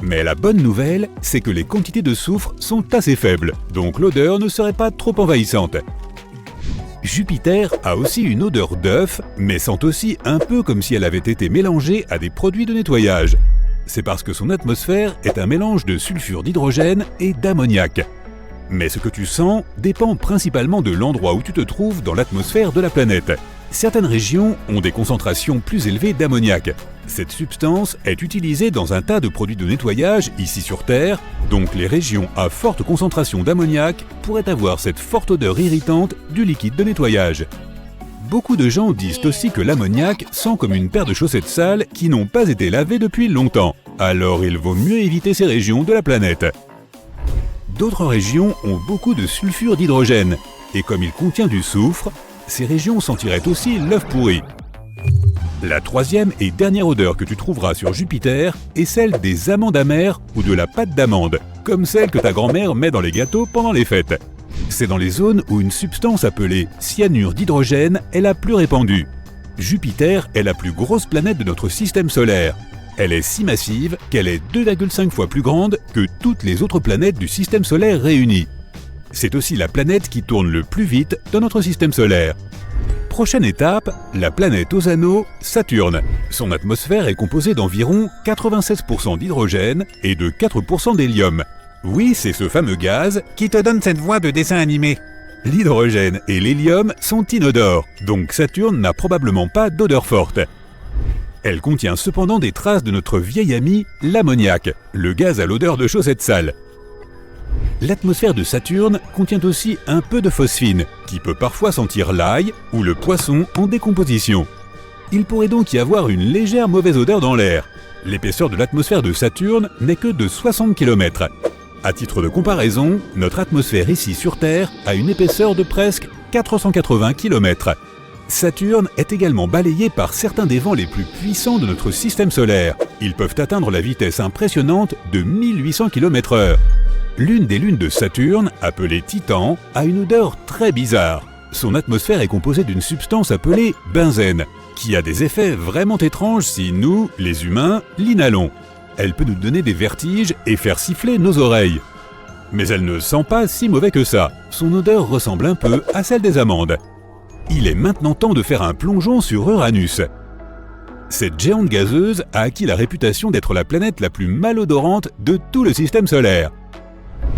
Speaker 5: Mais la bonne nouvelle, c'est que les quantités de soufre sont assez faibles, donc l'odeur ne serait pas trop envahissante. Jupiter a aussi une odeur d'œuf, mais sent aussi un peu comme si elle avait été mélangée à des produits de nettoyage. C'est parce que son atmosphère est un mélange de sulfure d'hydrogène et d'ammoniac. Mais ce que tu sens dépend principalement de l'endroit où tu te trouves dans l'atmosphère de la planète. Certaines régions ont des concentrations plus élevées d'ammoniac. Cette substance est utilisée dans un tas de produits de nettoyage ici sur Terre, donc les régions à forte concentration d'ammoniac pourraient avoir cette forte odeur irritante du liquide de nettoyage. Beaucoup de gens disent aussi que l'ammoniac sent comme une paire de chaussettes sales qui n'ont pas été lavées depuis longtemps, alors il vaut mieux éviter ces régions de la planète. D'autres régions ont beaucoup de sulfure d'hydrogène, et comme il contient du soufre, ces régions sentiraient aussi l'œuf pourri. La troisième et dernière odeur que tu trouveras sur Jupiter est celle des amandes amères ou de la pâte d'amande, comme celle que ta grand-mère met dans les gâteaux pendant les fêtes. C'est dans les zones où une substance appelée cyanure d'hydrogène est la plus répandue. Jupiter est la plus grosse planète de notre système solaire. Elle est si massive qu'elle est 2,5 fois plus grande que toutes les autres planètes du système solaire réunies. C'est aussi la planète qui tourne le plus vite dans notre système solaire. Prochaine étape, la planète aux anneaux, Saturne. Son atmosphère est composée d'environ 96% d'hydrogène et de 4% d'hélium. Oui, c'est ce fameux gaz qui te donne cette voix de dessin animé. L'hydrogène et l'hélium sont inodores, donc Saturne n'a probablement pas d'odeur forte. Elle contient cependant des traces de notre vieil ami, l'ammoniac, le gaz à l'odeur de chaussettes sales. L'atmosphère de Saturne contient aussi un peu de phosphine, qui peut parfois sentir l'ail ou le poisson en décomposition. Il pourrait donc y avoir une légère mauvaise odeur dans l'air. L'épaisseur de l'atmosphère de Saturne n'est que de 60 km. À titre de comparaison, notre atmosphère ici sur Terre a une épaisseur de presque 480 km. Saturne est également balayé par certains des vents les plus puissants de notre système solaire. Ils peuvent atteindre la vitesse impressionnante de 1800 km/h. L'une des lunes de Saturne, appelée Titan, a une odeur très bizarre. Son atmosphère est composée d'une substance appelée benzène, qui a des effets vraiment étranges si nous, les humains, l'inhalons. Elle peut nous donner des vertiges et faire siffler nos oreilles. Mais elle ne sent pas si mauvais que ça. Son odeur ressemble un peu à celle des amandes. Il est maintenant temps de faire un plongeon sur Uranus. Cette géante gazeuse a acquis la réputation d'être la planète la plus malodorante de tout le système solaire.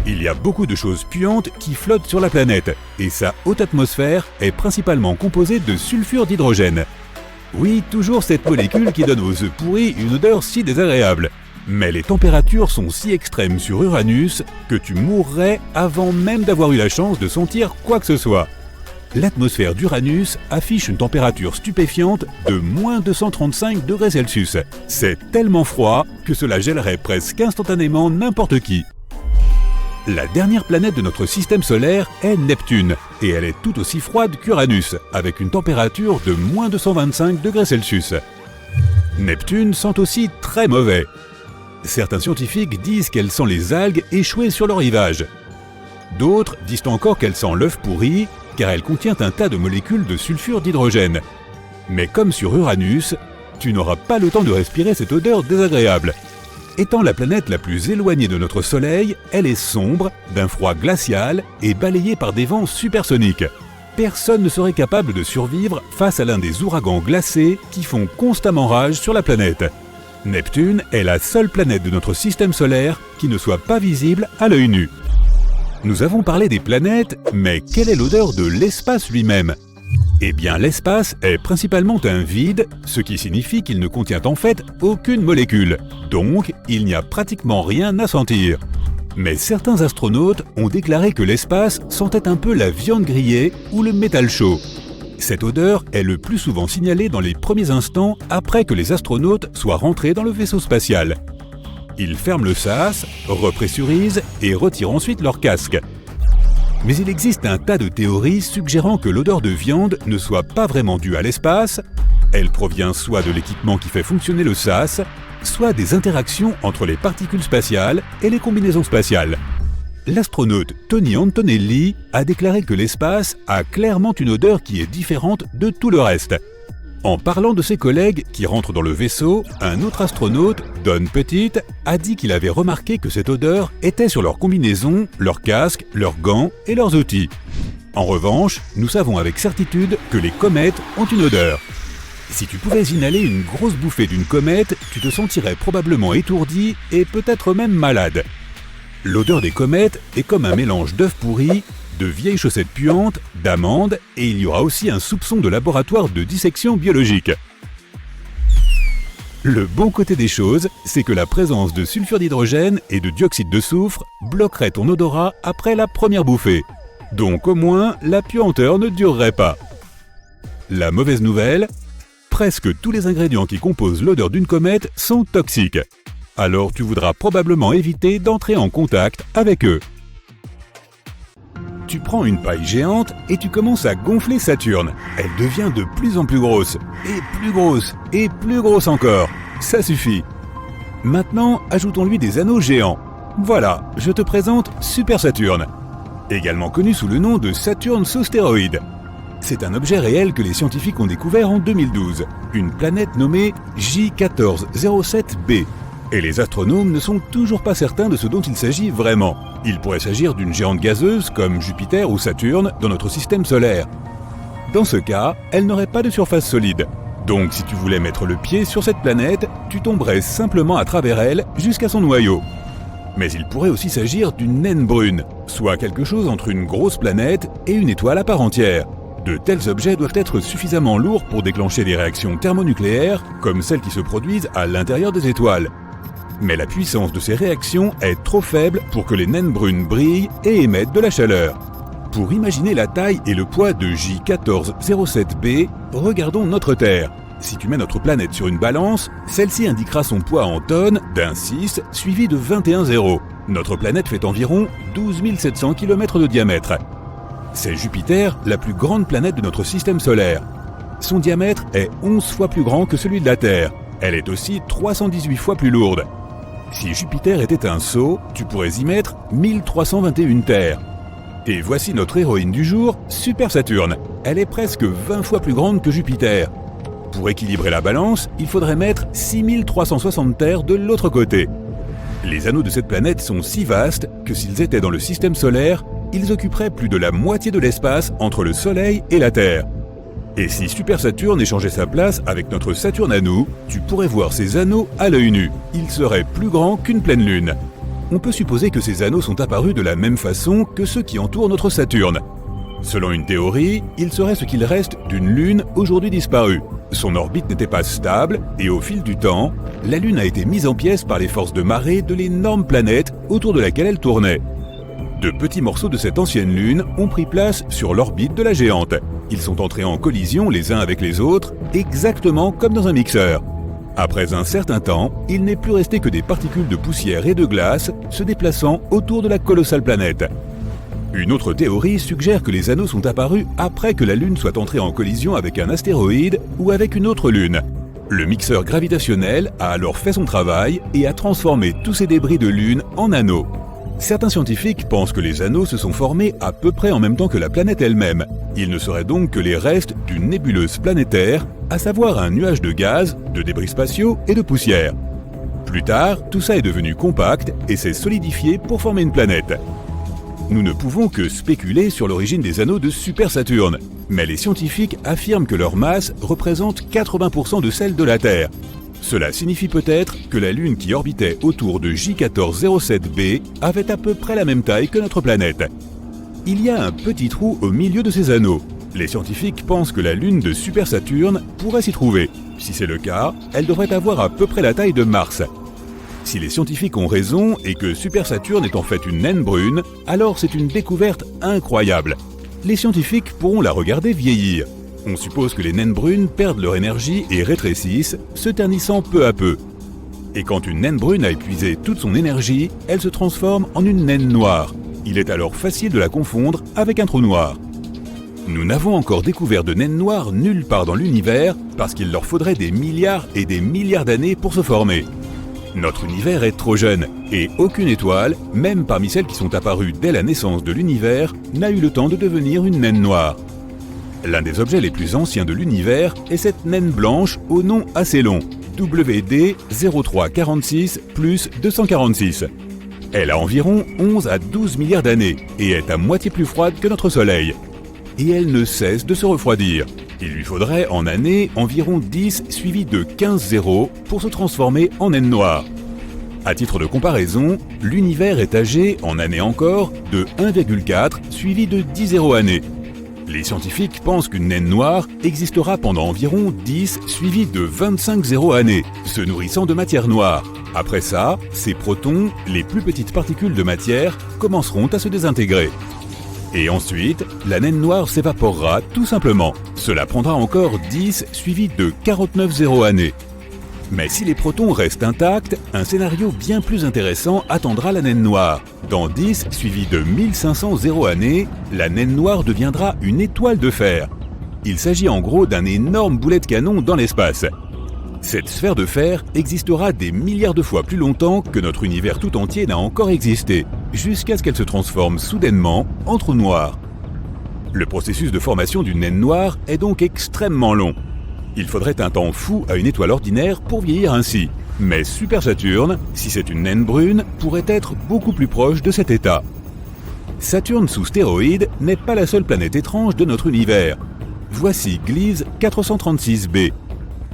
Speaker 5: Il y a beaucoup de choses puantes qui flottent sur la planète, et sa haute atmosphère est principalement composée de sulfure d'hydrogène. Oui, toujours cette molécule qui donne aux œufs pourris une odeur si désagréable. Mais les températures sont si extrêmes sur Uranus que tu mourrais avant même d'avoir eu la chance de sentir quoi que ce soit. L'atmosphère d'Uranus affiche une température stupéfiante de moins 235 degrés Celsius. C'est tellement froid que cela gèlerait presque instantanément n'importe qui. La dernière planète de notre système solaire est Neptune, et elle est tout aussi froide qu'Uranus, avec une température de moins 225 degrés Celsius. Neptune sent aussi très mauvais. Certains scientifiques disent qu'elle sent les algues échouées sur le rivage. D'autres disent encore qu'elle sent l'œuf pourri, car elle contient un tas de molécules de sulfure d'hydrogène. Mais comme sur Uranus, tu n'auras pas le temps de respirer cette odeur désagréable. Étant la planète la plus éloignée de notre Soleil, elle est sombre, d'un froid glacial et balayée par des vents supersoniques. Personne ne serait capable de survivre face à l'un des ouragans glacés qui font constamment rage sur la planète. Neptune est la seule planète de notre système solaire qui ne soit pas visible à l'œil nu. Nous avons parlé des planètes, mais quelle est l'odeur de l'espace lui-même ? Eh bien, l'espace est principalement un vide, ce qui signifie qu'il ne contient en fait aucune molécule. Donc, il n'y a pratiquement rien à sentir. Mais certains astronautes ont déclaré que l'espace sentait un peu la viande grillée ou le métal chaud. Cette odeur est le plus souvent signalée dans les premiers instants après que les astronautes soient rentrés dans le vaisseau spatial. Ils ferment le sas, repressurisent et retirent ensuite leur casque. Mais il existe un tas de théories suggérant que l'odeur de viande ne soit pas vraiment due à l'espace. Elle provient soit de l'équipement qui fait fonctionner le sas, soit des interactions entre les particules spatiales et les combinaisons spatiales. L'astronaute Tony Antonelli a déclaré que l'espace a clairement une odeur qui est différente de tout le reste. En parlant de ses collègues qui rentrent dans le vaisseau, un autre astronaute, Don Petit, a dit qu'il avait remarqué que cette odeur était sur leurs combinaisons, leurs casques, leurs gants et leurs outils. En revanche, nous savons avec certitude que les comètes ont une odeur. Si tu pouvais inhaler une grosse bouffée d'une comète, tu te sentirais probablement étourdi et peut-être même malade. L'odeur des comètes est comme un mélange d'œufs pourris, de vieilles chaussettes puantes, d'amandes, et il y aura aussi un soupçon de laboratoire de dissection biologique. Le bon côté des choses, c'est que la présence de sulfure d'hydrogène et de dioxyde de soufre bloquerait ton odorat après la première bouffée. Donc au moins, la puanteur ne durerait pas. La mauvaise nouvelle, presque tous les ingrédients qui composent l'odeur d'une comète sont toxiques. Alors tu voudras probablement éviter d'entrer en contact avec eux. Tu prends une paille géante et tu commences à gonfler Saturne. Elle devient de plus en plus grosse, et plus grosse, et plus grosse encore. Ça suffit. Maintenant, ajoutons-lui des anneaux géants. Voilà, je te présente Super Saturne, également connu sous le nom de Saturne sous stéroïdes. C'est un objet réel que les scientifiques ont découvert en 2012, une planète nommée J1407b. Et les astronomes ne sont toujours pas certains de ce dont il s'agit vraiment. Il pourrait s'agir d'une géante gazeuse comme Jupiter ou Saturne dans notre système solaire. Dans ce cas, elle n'aurait pas de surface solide. Donc si tu voulais mettre le pied sur cette planète, tu tomberais simplement à travers elle jusqu'à son noyau. Mais il pourrait aussi s'agir d'une naine brune, soit quelque chose entre une grosse planète et une étoile à part entière. De tels objets doivent être suffisamment lourds pour déclencher des réactions thermonucléaires, comme celles qui se produisent à l'intérieur des étoiles. Mais la puissance de ces réactions est trop faible pour que les naines brunes brillent et émettent de la chaleur. Pour imaginer la taille et le poids de J1407b, regardons notre Terre. Si tu mets notre planète sur une balance, celle-ci indiquera son poids en tonnes d'un 6 suivi de 21 zéros. Notre planète fait environ 12 700 km de diamètre. C'est Jupiter, la plus grande planète de notre système solaire. Son diamètre est 11 fois plus grand que celui de la Terre. Elle est aussi 318 fois plus lourde. Si Jupiter était un seau, tu pourrais y mettre 1321 terres. Et voici notre héroïne du jour, Super Saturne. Elle est presque 20 fois plus grande que Jupiter. Pour équilibrer la balance, il faudrait mettre 6360 terres de l'autre côté. Les anneaux de cette planète sont si vastes que s'ils étaient dans le système solaire, ils occuperaient plus de la moitié de l'espace entre le Soleil et la Terre. Et si Super Saturne échangeait sa place avec notre Saturne à nous, tu pourrais voir ces anneaux à l'œil nu. Ils seraient plus grands qu'une pleine lune. On peut supposer que ces anneaux sont apparus de la même façon que ceux qui entourent notre Saturne. Selon une théorie, il serait ce qu'il reste d'une lune aujourd'hui disparue. Son orbite n'était pas stable et au fil du temps, la lune a été mise en pièces par les forces de marée de l'énorme planète autour de laquelle elle tournait. De petits morceaux de cette ancienne lune ont pris place sur l'orbite de la géante. Ils sont entrés en collision les uns avec les autres, exactement comme dans un mixeur. Après un certain temps, il n'est plus resté que des particules de poussière et de glace se déplaçant autour de la colossale planète. Une autre théorie suggère que les anneaux sont apparus après que la Lune soit entrée en collision avec un astéroïde ou avec une autre Lune. Le mixeur gravitationnel a alors fait son travail et a transformé tous ces débris de Lune en anneaux. Certains scientifiques pensent que les anneaux se sont formés à peu près en même temps que la planète elle-même. Ils ne seraient donc que les restes d'une nébuleuse planétaire, à savoir un nuage de gaz, de débris spatiaux et de poussière. Plus tard, tout ça est devenu compact et s'est solidifié pour former une planète. Nous ne pouvons que spéculer sur l'origine des anneaux de Super Saturne, mais les scientifiques affirment que leur masse représente 80% de celle de la Terre. Cela signifie peut-être que la Lune qui orbitait autour de J1407b avait à peu près la même taille que notre planète. Il y a un petit trou au milieu de ces anneaux. Les scientifiques pensent que la Lune de Super Saturne pourrait s'y trouver. Si c'est le cas, elle devrait avoir à peu près la taille de Mars. Si les scientifiques ont raison et que Super Saturne est en fait une naine brune, alors c'est une découverte incroyable. Les scientifiques pourront la regarder vieillir. On suppose que les naines brunes perdent leur énergie et rétrécissent, se ternissant peu à peu. Et quand une naine brune a épuisé toute son énergie, elle se transforme en une naine noire. Il est alors facile de la confondre avec un trou noir. Nous n'avons encore découvert de naines noires nulle part dans l'univers parce qu'il leur faudrait des milliards et des milliards d'années pour se former. Notre univers est trop jeune et aucune étoile, même parmi celles qui sont apparues dès la naissance de l'univers, n'a eu le temps de devenir une naine noire. L'un des objets les plus anciens de l'univers est cette naine blanche au nom assez long, WD 0346 plus 246. Elle a environ 11 à 12 milliards d'années et est à moitié plus froide que notre Soleil. Et elle ne cesse de se refroidir. Il lui faudrait en années environ 10 suivi de 15 zéros pour se transformer en naine noire. À titre de comparaison, l'univers est âgé, en années encore, de 1,4 suivi de 10 zéros années. Les scientifiques pensent qu'une naine noire existera pendant environ 10 suivi de 25 zéros années, se nourrissant de matière noire. Après ça, ces protons, les plus petites particules de matière, commenceront à se désintégrer. Et ensuite, la naine noire s'évaporera tout simplement. Cela prendra encore 10 suivi de 49 zéros années. Mais si les protons restent intacts, un scénario bien plus intéressant attendra la naine noire. Dans 10 suivi de 1500 années, la naine noire deviendra une étoile de fer. Il s'agit en gros d'un énorme boulet de canon dans l'espace. Cette sphère de fer existera des milliards de fois plus longtemps que notre univers tout entier n'a encore existé, jusqu'à ce qu'elle se transforme soudainement en trou noir. Le processus de formation d'une naine noire est donc extrêmement long. Il faudrait un temps fou à une étoile ordinaire pour vieillir ainsi. Mais Super Saturne, si c'est une naine brune, pourrait être beaucoup plus proche de cet état. Saturne sous stéroïdes n'est pas la seule planète étrange de notre univers. Voici Gliese 436b.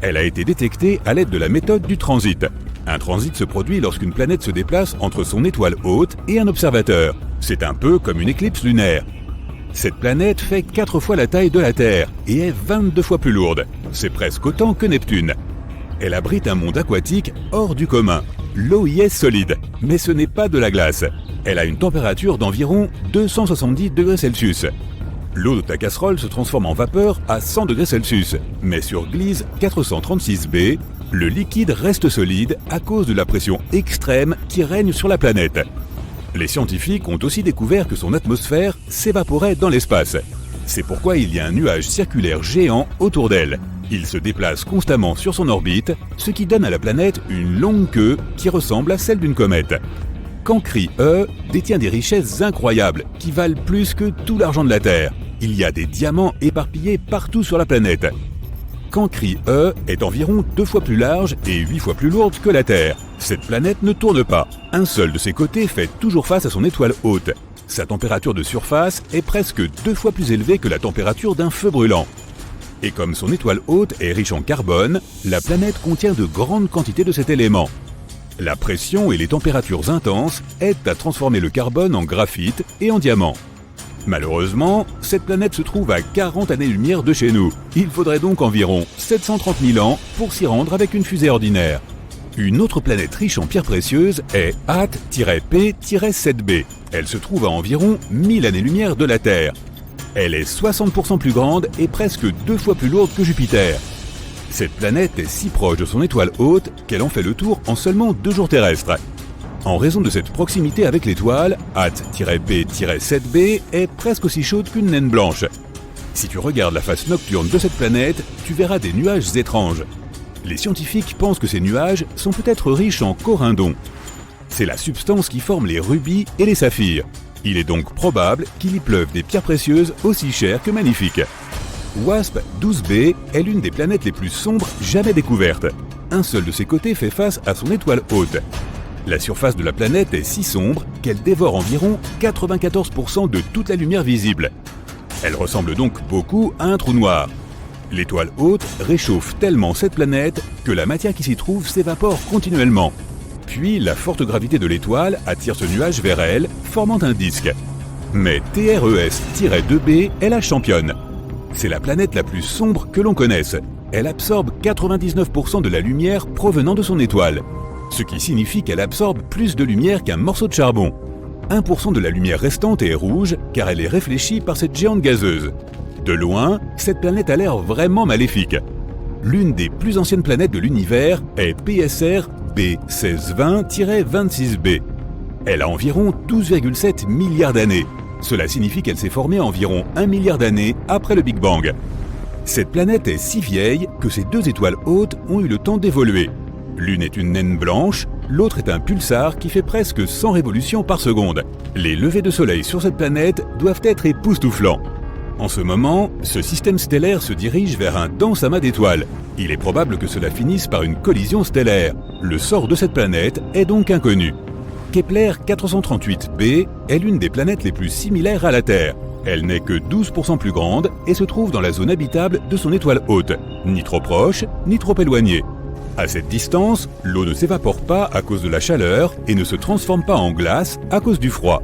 Speaker 5: Elle a été détectée à l'aide de la méthode du transit. Un transit se produit lorsqu'une planète se déplace entre son étoile hôte et un observateur. C'est un peu comme une éclipse lunaire. Cette planète fait 4 fois la taille de la Terre et est 22 fois plus lourde. C'est presque autant que Neptune. Elle abrite un monde aquatique hors du commun. L'eau y est solide, mais ce n'est pas de la glace. Elle a une température d'environ 270 degrés Celsius. L'eau de ta casserole se transforme en vapeur à 100 degrés Celsius, mais sur Gliese 436b, le liquide reste solide à cause de la pression extrême qui règne sur la planète. Les scientifiques ont aussi découvert que son atmosphère s'évaporait dans l'espace. C'est pourquoi il y a un nuage circulaire géant autour d'elle. Il se déplace constamment sur son orbite, ce qui donne à la planète une longue queue qui ressemble à celle d'une comète. Cancri E détient des richesses incroyables qui valent plus que tout l'argent de la Terre. Il y a des diamants éparpillés partout sur la planète. Cancri E est environ 2 fois plus large et 8 fois plus lourde que la Terre. Cette planète ne tourne pas. Un seul de ses côtés fait toujours face à son étoile hôte. Sa température de surface est presque 2 fois plus élevée que la température d'un feu brûlant. Et comme son étoile hôte est riche en carbone, la planète contient de grandes quantités de cet élément. La pression et les températures intenses aident à transformer le carbone en graphite et en diamant. Malheureusement, cette planète se trouve à 40 années-lumière de chez nous. Il faudrait donc environ 730 000 ans pour s'y rendre avec une fusée ordinaire. Une autre planète riche en pierres précieuses est At-P-7b. Elle se trouve à environ 1000 années-lumière de la Terre. Elle est 60% plus grande et presque 2 fois plus lourde que Jupiter. Cette planète est si proche de son étoile hôte qu'elle en fait le tour en seulement 2 jours terrestres. En raison de cette proximité avec l'étoile, At-P-7b est presque aussi chaude qu'une naine blanche. Si tu regardes la face nocturne de cette planète, tu verras des nuages étranges. Les scientifiques pensent que ces nuages sont peut-être riches en corindon. C'est la substance qui forme les rubis et les saphirs. Il est donc probable qu'il y pleuve des pierres précieuses aussi chères que magnifiques. WASP-12b est l'une des planètes les plus sombres jamais découvertes. Un seul de ses côtés fait face à son étoile hôte. La surface de la planète est si sombre qu'elle dévore environ 94% de toute la lumière visible. Elle ressemble donc beaucoup à un trou noir. L'étoile hôte réchauffe tellement cette planète que la matière qui s'y trouve s'évapore continuellement. Puis la forte gravité de l'étoile attire ce nuage vers elle, formant un disque. Mais TRES-2b est la championne. C'est la planète la plus sombre que l'on connaisse. Elle absorbe 99% de la lumière provenant de son étoile. Ce qui signifie qu'elle absorbe plus de lumière qu'un morceau de charbon. 1% de la lumière restante est rouge car elle est réfléchie par cette géante gazeuse. De loin, cette planète a l'air vraiment maléfique. L'une des plus anciennes planètes de l'univers est PSR B1620-26b. Elle a environ 12,7 milliards d'années. Cela signifie qu'elle s'est formée environ 1 milliard d'années après le Big Bang. Cette planète est si vieille que ces 2 étoiles hautes ont eu le temps d'évoluer. L'une est une naine blanche, l'autre est un pulsar qui fait presque 100 révolutions par seconde. Les levées de soleil sur cette planète doivent être époustouflants. En ce moment, ce système stellaire se dirige vers un dense amas d'étoiles. Il est probable que cela finisse par une collision stellaire. Le sort de cette planète est donc inconnu. Kepler 438b est l'une des planètes les plus similaires à la Terre. Elle n'est que 12% plus grande et se trouve dans la zone habitable de son étoile hôte, ni trop proche, ni trop éloignée. À cette distance, l'eau ne s'évapore pas à cause de la chaleur et ne se transforme pas en glace à cause du froid.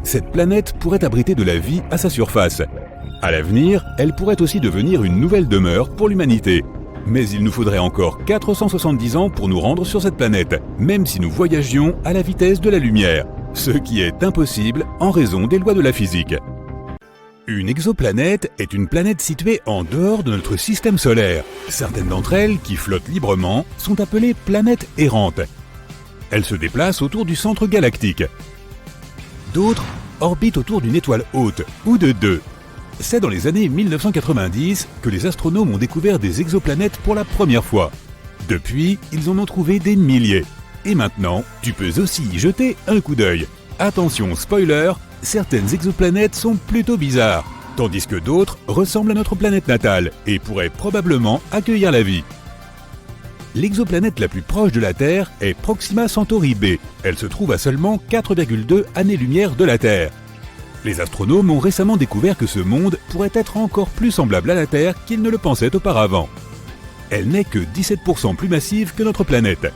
Speaker 5: Cette planète pourrait abriter de la vie à sa surface. À l'avenir, elle pourrait aussi devenir une nouvelle demeure pour l'humanité. Mais il nous faudrait encore 470 ans pour nous rendre sur cette planète, même si nous voyagions à la vitesse de la lumière, ce qui est impossible en raison des lois de la physique. Une exoplanète est une planète située en dehors de notre système solaire. Certaines d'entre elles, qui flottent librement, sont appelées planètes errantes. Elles se déplacent autour du centre galactique. D'autres orbitent autour d'une étoile haute, ou de deux. C'est dans les années 1990 que les astronomes ont découvert des exoplanètes pour la première fois. Depuis, ils en ont trouvé des milliers. Et maintenant, tu peux aussi y jeter un coup d'œil. Attention, spoiler, certaines exoplanètes sont plutôt bizarres, tandis que d'autres ressemblent à notre planète natale et pourraient probablement accueillir la vie. L'exoplanète la plus proche de la Terre est Proxima Centauri b. Elle se trouve à seulement 4,2 années-lumière de la Terre. Les astronomes ont récemment découvert que ce monde pourrait être encore plus semblable à la Terre qu'ils ne le pensaient auparavant. Elle n'est que 17% plus massive que notre planète.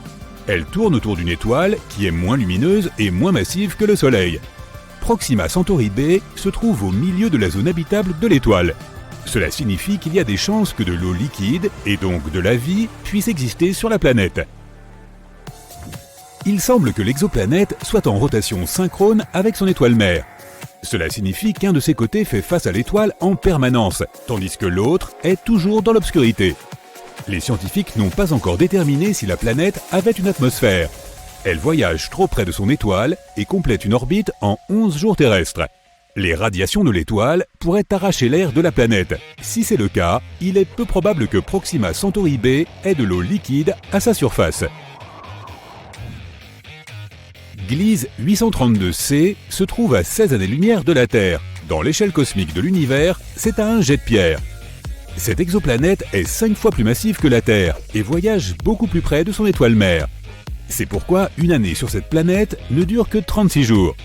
Speaker 5: Elle tourne autour d'une étoile qui est moins lumineuse et moins massive que le Soleil. Proxima Centauri b se trouve au milieu de la zone habitable de l'étoile. Cela signifie qu'il y a des chances que de l'eau liquide, et donc de la vie, puisse exister sur la planète. Il semble que l'exoplanète soit en rotation synchrone avec son étoile mère. Cela signifie qu'un de ses côtés fait face à l'étoile en permanence, tandis que l'autre est toujours dans l'obscurité. Les scientifiques n'ont pas encore déterminé si la planète avait une atmosphère. Elle voyage trop près de son étoile et complète une orbite en 11 jours terrestres. Les radiations de l'étoile pourraient arracher l'air de la planète. Si c'est le cas, il est peu probable que Proxima Centauri b ait de l'eau liquide à sa surface. Gliese 832c se trouve à 16 années-lumière de la Terre. Dans l'échelle cosmique de l'univers, c'est à un jet de pierre. Cette exoplanète est 5 fois plus massive que la Terre et voyage beaucoup plus près de son étoile mère. C'est pourquoi une année sur cette planète ne dure que 36 jours.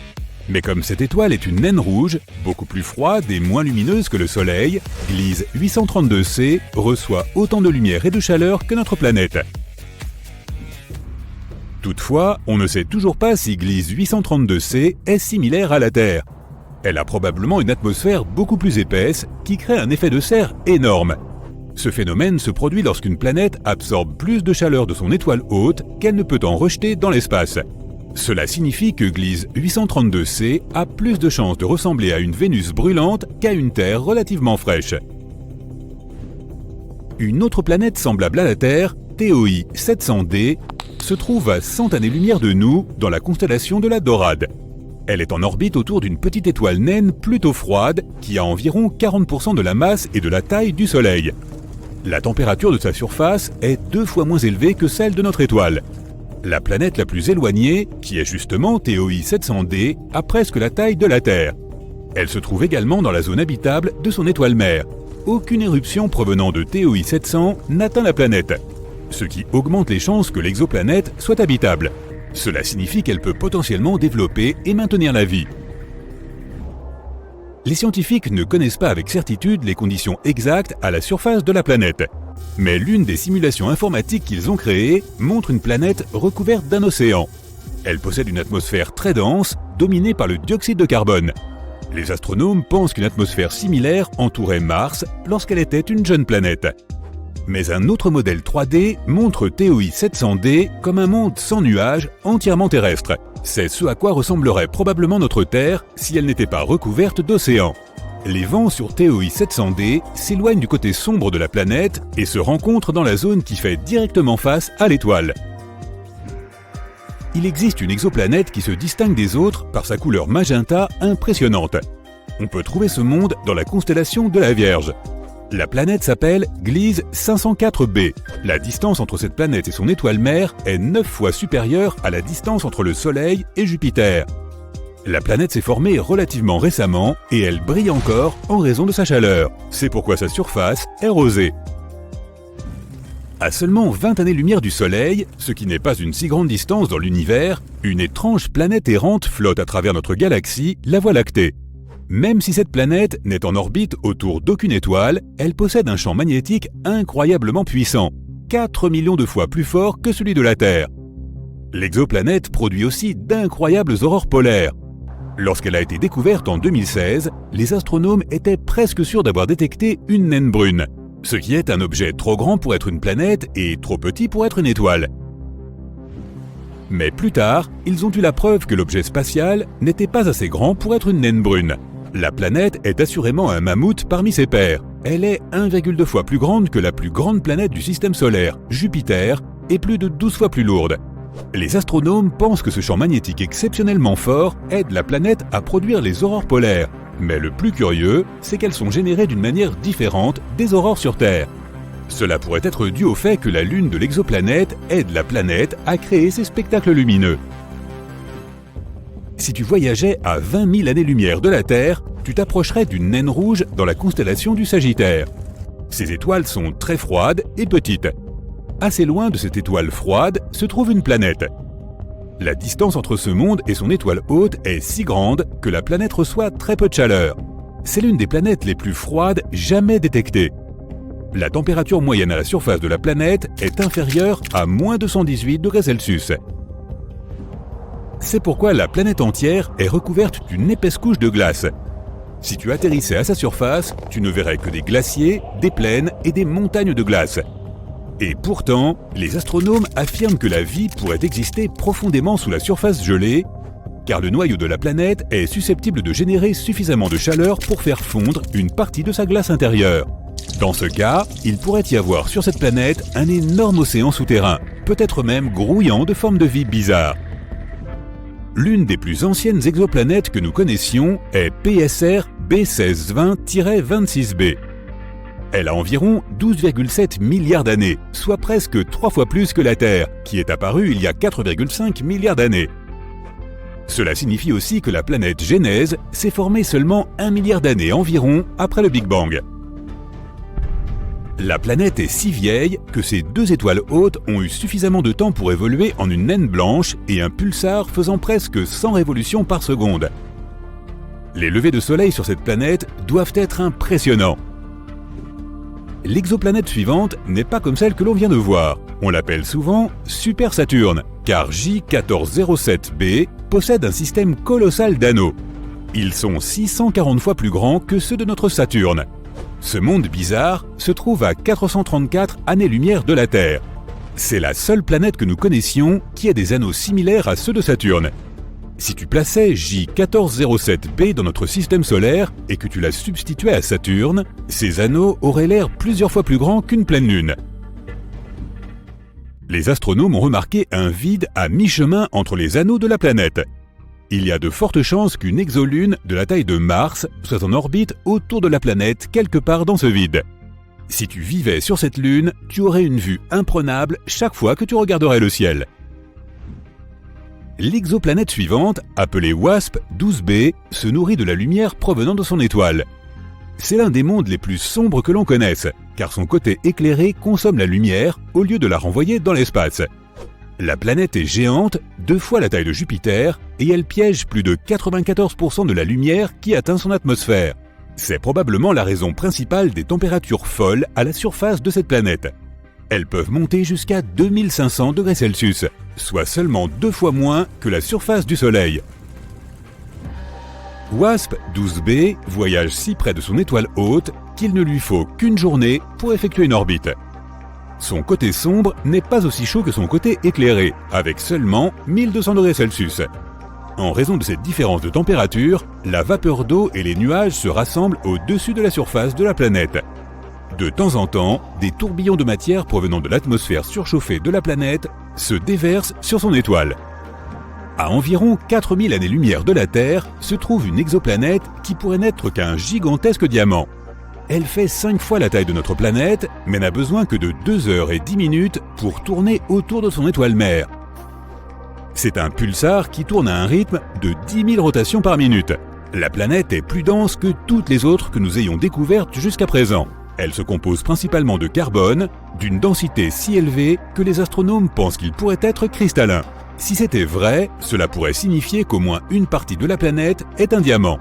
Speaker 5: Mais comme cette étoile est une naine rouge, beaucoup plus froide et moins lumineuse que le Soleil, Gliese 832c reçoit autant de lumière et de chaleur que notre planète. Toutefois, on ne sait toujours pas si Gliese 832c est similaire à la Terre. Elle a probablement une atmosphère beaucoup plus épaisse qui crée un effet de serre énorme. Ce phénomène se produit lorsqu'une planète absorbe plus de chaleur de son étoile haute qu'elle ne peut en rejeter dans l'espace. Cela signifie que Gliese 832c a plus de chances de ressembler à une Vénus brûlante qu'à une Terre relativement fraîche. Une autre planète semblable à la Terre, TOI 700d, se trouve à 100 années-lumière de nous dans la constellation de la Dorade. Elle est en orbite autour d'une petite étoile naine plutôt froide qui a environ 40% de la masse et de la taille du Soleil. La température de sa surface est 2 fois moins élevée que celle de notre étoile. La planète la plus éloignée, qui est justement TOI 700d, a presque la taille de la Terre. Elle se trouve également dans la zone habitable de son étoile mère. Aucune éruption provenant de TOI 700 n'atteint la planète, ce qui augmente les chances que l'exoplanète soit habitable. Cela signifie qu'elle peut potentiellement développer et maintenir la vie. Les scientifiques ne connaissent pas avec certitude les conditions exactes à la surface de la planète. Mais l'une des simulations informatiques qu'ils ont créées montre une planète recouverte d'un océan. Elle possède une atmosphère très dense, dominée par le dioxyde de carbone. Les astronomes pensent qu'une atmosphère similaire entourait Mars lorsqu'elle était une jeune planète. Mais un autre modèle 3D montre TOI 700d comme un monde sans nuages, entièrement terrestre. C'est ce à quoi ressemblerait probablement notre Terre si elle n'était pas recouverte d'océans. Les vents sur TOI 700d s'éloignent du côté sombre de la planète et se rencontrent dans la zone qui fait directement face à l'étoile. Il existe une exoplanète qui se distingue des autres par sa couleur magenta impressionnante. On peut trouver ce monde dans la constellation de la Vierge. La planète s'appelle Gliese 504b. La distance entre cette planète et son étoile mère est 9 fois supérieure à la distance entre le Soleil et Jupiter. La planète s'est formée relativement récemment et elle brille encore en raison de sa chaleur. C'est pourquoi sa surface est rosée. À seulement 20 années-lumière du Soleil, ce qui n'est pas une si grande distance dans l'univers, une étrange planète errante flotte à travers notre galaxie, la Voie lactée. Même si cette planète n'est en orbite autour d'aucune étoile, elle possède un champ magnétique incroyablement puissant, 4 millions de fois plus fort que celui de la Terre. L'exoplanète produit aussi d'incroyables aurores polaires. Lorsqu'elle a été découverte en 2016, les astronomes étaient presque sûrs d'avoir détecté une naine brune, ce qui est un objet trop grand pour être une planète et trop petit pour être une étoile. Mais plus tard, ils ont eu la preuve que l'objet spatial n'était pas assez grand pour être une naine brune. La planète est assurément un mammouth parmi ses pairs. Elle est 1,2 fois plus grande que la plus grande planète du système solaire, Jupiter, et plus de 12 fois plus lourde. Les astronomes pensent que ce champ magnétique exceptionnellement fort aide la planète à produire les aurores polaires. Mais le plus curieux, c'est qu'elles sont générées d'une manière différente des aurores sur Terre. Cela pourrait être dû au fait que la lune de l'exoplanète aide la planète à créer ces spectacles lumineux. Si tu voyageais à 20 000 années-lumière de la Terre, tu t'approcherais d'une naine rouge dans la constellation du Sagittaire. Ces étoiles sont très froides et petites. Assez loin de cette étoile froide se trouve une planète. La distance entre ce monde et son étoile haute est si grande que la planète reçoit très peu de chaleur. C'est l'une des planètes les plus froides jamais détectées. La température moyenne à la surface de la planète est inférieure à moins 218 degrés Celsius. C'est pourquoi la planète entière est recouverte d'une épaisse couche de glace. Si tu atterrissais à sa surface, tu ne verrais que des glaciers, des plaines et des montagnes de glace. Et pourtant, les astronomes affirment que la vie pourrait exister profondément sous la surface gelée, car le noyau de la planète est susceptible de générer suffisamment de chaleur pour faire fondre une partie de sa glace intérieure. Dans ce cas, il pourrait y avoir sur cette planète un énorme océan souterrain, peut-être même grouillant de formes de vie bizarres. L'une des plus anciennes exoplanètes que nous connaissions est PSR B1620-26b. Elle a environ 12,7 milliards d'années, soit presque 3 fois plus que la Terre, qui est apparue il y a 4,5 milliards d'années. Cela signifie aussi que la planète Genèse s'est formée seulement 1 milliard d'années environ après le Big Bang. La planète est si vieille que ces deux étoiles hautes ont eu suffisamment de temps pour évoluer en une naine blanche et un pulsar faisant presque 100 révolutions par seconde. Les levées de soleil sur cette planète doivent être impressionnants. L'exoplanète suivante n'est pas comme celle que l'on vient de voir. On l'appelle souvent Super Saturne, car J1407b possède un système colossal d'anneaux. Ils sont 640 fois plus grands que ceux de notre Saturne. Ce monde bizarre se trouve à 434 années-lumière de la Terre. C'est la seule planète que nous connaissions qui a des anneaux similaires à ceux de Saturne. Si tu plaçais J1407b dans notre système solaire et que tu la substituais à Saturne, ces anneaux auraient l'air plusieurs fois plus grands qu'une pleine lune. Les astronomes ont remarqué un vide à mi-chemin entre les anneaux de la planète. Il y a de fortes chances qu'une exolune de la taille de Mars soit en orbite autour de la planète quelque part dans ce vide. Si tu vivais sur cette lune, tu aurais une vue imprenable chaque fois que tu regarderais le ciel. L'exoplanète suivante, appelée WASP-12b, se nourrit de la lumière provenant de son étoile. C'est l'un des mondes les plus sombres que l'on connaisse, car son côté éclairé consomme la lumière au lieu de la renvoyer dans l'espace. La planète est géante, 2 fois la taille de Jupiter, et elle piège plus de 94% de la lumière qui atteint son atmosphère. C'est probablement la raison principale des températures folles à la surface de cette planète. Elles peuvent monter jusqu'à 2500 degrés Celsius, soit seulement 2 fois moins que la surface du Soleil. WASP-12b voyage si près de son étoile haute qu'il ne lui faut qu'une journée pour effectuer une orbite. Son côté sombre n'est pas aussi chaud que son côté éclairé, avec seulement 1200 degrés Celsius. En raison de cette différence de température, la vapeur d'eau et les nuages se rassemblent au-dessus de la surface de la planète. De temps en temps, des tourbillons de matière provenant de l'atmosphère surchauffée de la planète se déversent sur son étoile. À environ 4000 années-lumière de la Terre se trouve une exoplanète qui pourrait n'être qu'un gigantesque diamant. Elle fait 5 fois la taille de notre planète, mais n'a besoin que de 2 heures et 10 minutes pour tourner autour de son étoile mère. C'est un pulsar qui tourne à un rythme de 10 000 rotations par minute. La planète est plus dense que toutes les autres que nous ayons découvertes jusqu'à présent. Elle se compose principalement de carbone, d'une densité si élevée que les astronomes pensent qu'il pourrait être cristallin. Si c'était vrai, cela pourrait signifier qu'au moins une partie de la planète est un diamant.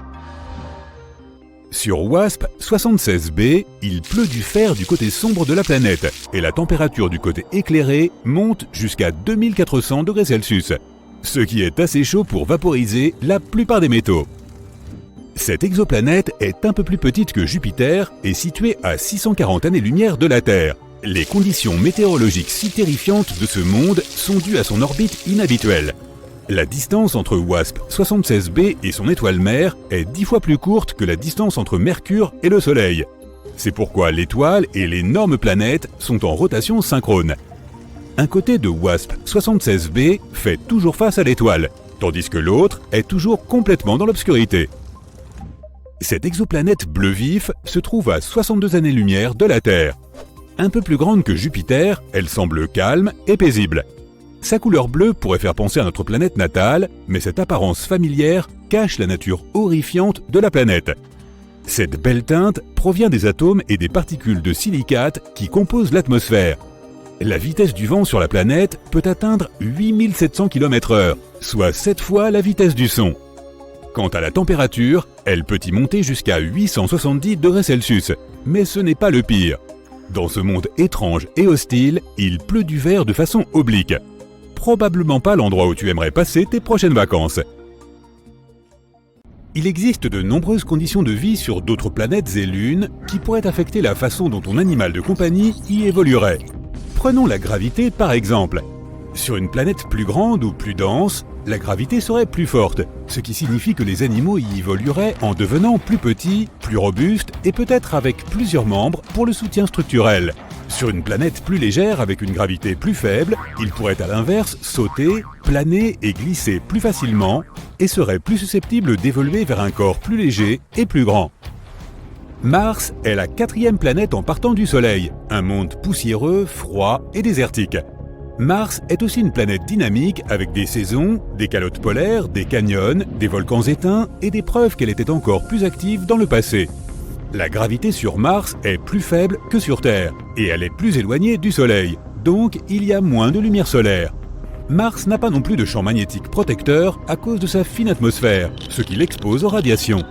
Speaker 5: Sur WASP-76b, il pleut du fer du côté sombre de la planète et la température du côté éclairé monte jusqu'à 2400 degrés Celsius, ce qui est assez chaud pour vaporiser la plupart des métaux. Cette exoplanète est un peu plus petite que Jupiter et située à 640 années-lumière de la Terre. Les conditions météorologiques si terrifiantes de ce monde sont dues à son orbite inhabituelle. La distance entre WASP 76b et son étoile mère est 10 fois plus courte que la distance entre Mercure et le Soleil. C'est pourquoi l'étoile et l'énorme planète sont en rotation synchrone. Un côté de WASP 76b fait toujours face à l'étoile, tandis que l'autre est toujours complètement dans l'obscurité. Cette exoplanète bleu vif se trouve à 62 années-lumière de la Terre. Un peu plus grande que Jupiter, elle semble calme et paisible. Sa couleur bleue pourrait faire penser à notre planète natale, mais cette apparence familière cache la nature horrifiante de la planète. Cette belle teinte provient des atomes et des particules de silicate qui composent l'atmosphère. La vitesse du vent sur la planète peut atteindre 8700 km/h, soit 7 fois la vitesse du son. Quant à la température, elle peut y monter jusqu'à 870 degrés Celsius, mais ce n'est pas le pire. Dans ce monde étrange et hostile, il pleut du verre de façon oblique. Probablement pas l'endroit où tu aimerais passer tes prochaines vacances. Il existe de nombreuses conditions de vie sur d'autres planètes et lunes qui pourraient affecter la façon dont ton animal de compagnie y évoluerait. Prenons la gravité par exemple. Sur une planète plus grande ou plus dense, la gravité serait plus forte, ce qui signifie que les animaux y évolueraient en devenant plus petits, plus robustes et peut-être avec plusieurs membres pour le soutien structurel. Sur une planète plus légère avec une gravité plus faible, ils pourraient à l'inverse sauter, planer et glisser plus facilement et seraient plus susceptibles d'évoluer vers un corps plus léger et plus grand. Mars est la 4e planète en partant du Soleil, un monde poussiéreux, froid et désertique. Mars est aussi une planète dynamique avec des saisons, des calottes polaires, des canyons, des volcans éteints et des preuves qu'elle était encore plus active dans le passé. La gravité sur Mars est plus faible que sur Terre, et elle est plus éloignée du Soleil, donc il y a moins de lumière solaire. Mars n'a pas non plus de champ magnétique protecteur à cause de sa fine atmosphère, ce qui l'expose aux radiations.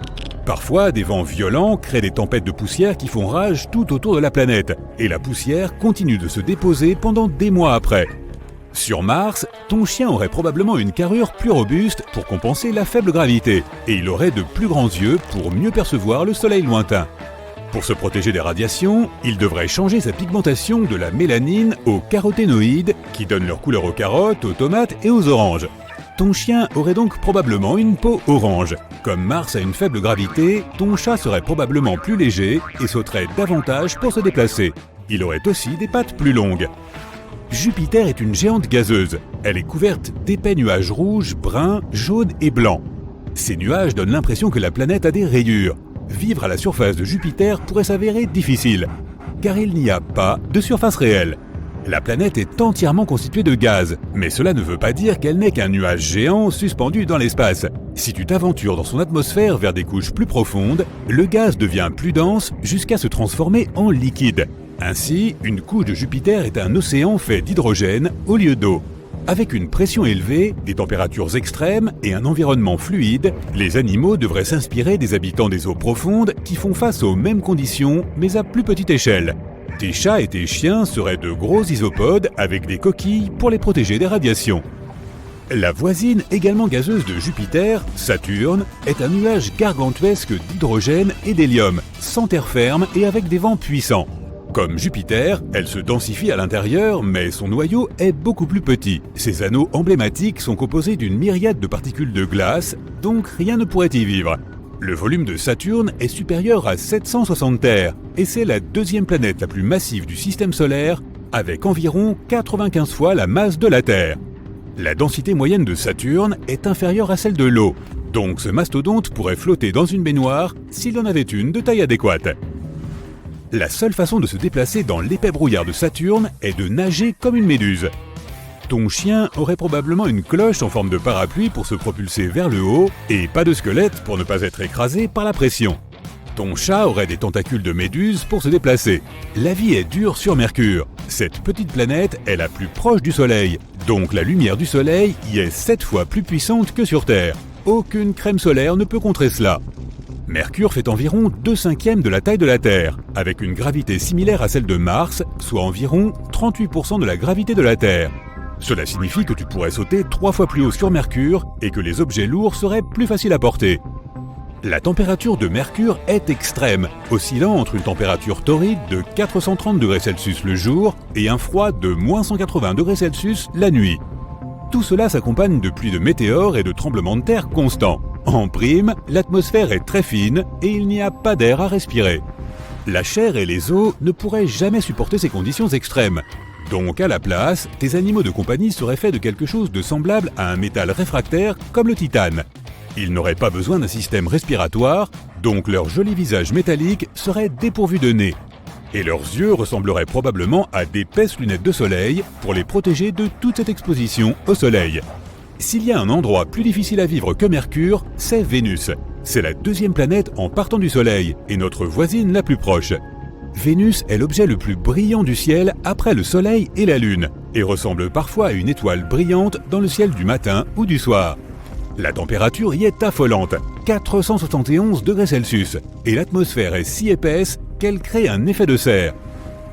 Speaker 5: Parfois, des vents violents créent des tempêtes de poussière qui font rage tout autour de la planète, et la poussière continue de se déposer pendant des mois après. Sur Mars, ton chien aurait probablement une carrure plus robuste pour compenser la faible gravité, et il aurait de plus grands yeux pour mieux percevoir le soleil lointain. Pour se protéger des radiations, il devrait changer sa pigmentation de la mélanine aux caroténoïdes, qui donnent leur couleur aux carottes, aux tomates et aux oranges. Ton chien aurait donc probablement une peau orange. Comme Mars a une faible gravité, ton chat serait probablement plus léger et sauterait davantage pour se déplacer. Il aurait aussi des pattes plus longues. Jupiter est une géante gazeuse. Elle est couverte d'épais nuages rouges, bruns, jaunes et blancs. Ces nuages donnent l'impression que la planète a des rayures. Vivre à la surface de Jupiter pourrait s'avérer difficile, car il n'y a pas de surface réelle. La planète est entièrement constituée de gaz, mais cela ne veut pas dire qu'elle n'est qu'un nuage géant suspendu dans l'espace. Si tu t'aventures dans son atmosphère vers des couches plus profondes, le gaz devient plus dense jusqu'à se transformer en liquide. Ainsi, une couche de Jupiter est un océan fait d'hydrogène au lieu d'eau. Avec une pression élevée, des températures extrêmes et un environnement fluide, les animaux devraient s'inspirer des habitants des eaux profondes qui font face aux mêmes conditions, mais à plus petite échelle. Tes chats et tes chiens seraient de gros isopodes avec des coquilles pour les protéger des radiations. La voisine également gazeuse de Jupiter, Saturne, est un nuage gargantuesque d'hydrogène et d'hélium, sans terre ferme et avec des vents puissants. Comme Jupiter, elle se densifie à l'intérieur, mais son noyau est beaucoup plus petit. Ses anneaux emblématiques sont composés d'une myriade de particules de glace, donc rien ne pourrait y vivre. Le volume de Saturne est supérieur à 760 terres, et c'est la 2e planète la plus massive du système solaire, avec environ 95 fois la masse de la Terre. La densité moyenne de Saturne est inférieure à celle de l'eau, donc ce mastodonte pourrait flotter dans une baignoire s'il en avait une de taille adéquate. La seule façon de se déplacer dans l'épais brouillard de Saturne est de nager comme une méduse. Ton chien aurait probablement une cloche en forme de parapluie pour se propulser vers le haut et pas de squelette pour ne pas être écrasé par la pression. Ton chat aurait des tentacules de méduse pour se déplacer. La vie est dure sur Mercure. Cette petite planète est la plus proche du Soleil, donc la lumière du Soleil y est 7 fois plus puissante que sur Terre. Aucune crème solaire ne peut contrer cela. Mercure fait environ 2/5 de la taille de la Terre, avec une gravité similaire à celle de Mars, soit environ 38% de la gravité de la Terre. Cela signifie que tu pourrais sauter 3 fois plus haut sur Mercure et que les objets lourds seraient plus faciles à porter. La température de Mercure est extrême, oscillant entre une température torride de 430 degrés Celsius le jour et un froid de -180 degrés Celsius la nuit. Tout cela s'accompagne de pluies de météores et de tremblements de terre constants. En prime, l'atmosphère est très fine et il n'y a pas d'air à respirer. La chair et les os ne pourraient jamais supporter ces conditions extrêmes. Donc à la place, tes animaux de compagnie seraient faits de quelque chose de semblable à un métal réfractaire comme le titane. Ils n'auraient pas besoin d'un système respiratoire, donc leur joli visage métallique serait dépourvu de nez. Et leurs yeux ressembleraient probablement à d'épaisses lunettes de soleil pour les protéger de toute cette exposition au soleil. S'il y a un endroit plus difficile à vivre que Mercure, c'est Vénus. C'est la deuxième planète en partant du Soleil et notre voisine la plus proche. Vénus est l'objet le plus brillant du ciel après le Soleil et la Lune, et ressemble parfois à une étoile brillante dans le ciel du matin ou du soir. La température y est affolante, 471 degrés Celsius, et l'atmosphère est si épaisse qu'elle crée un effet de serre.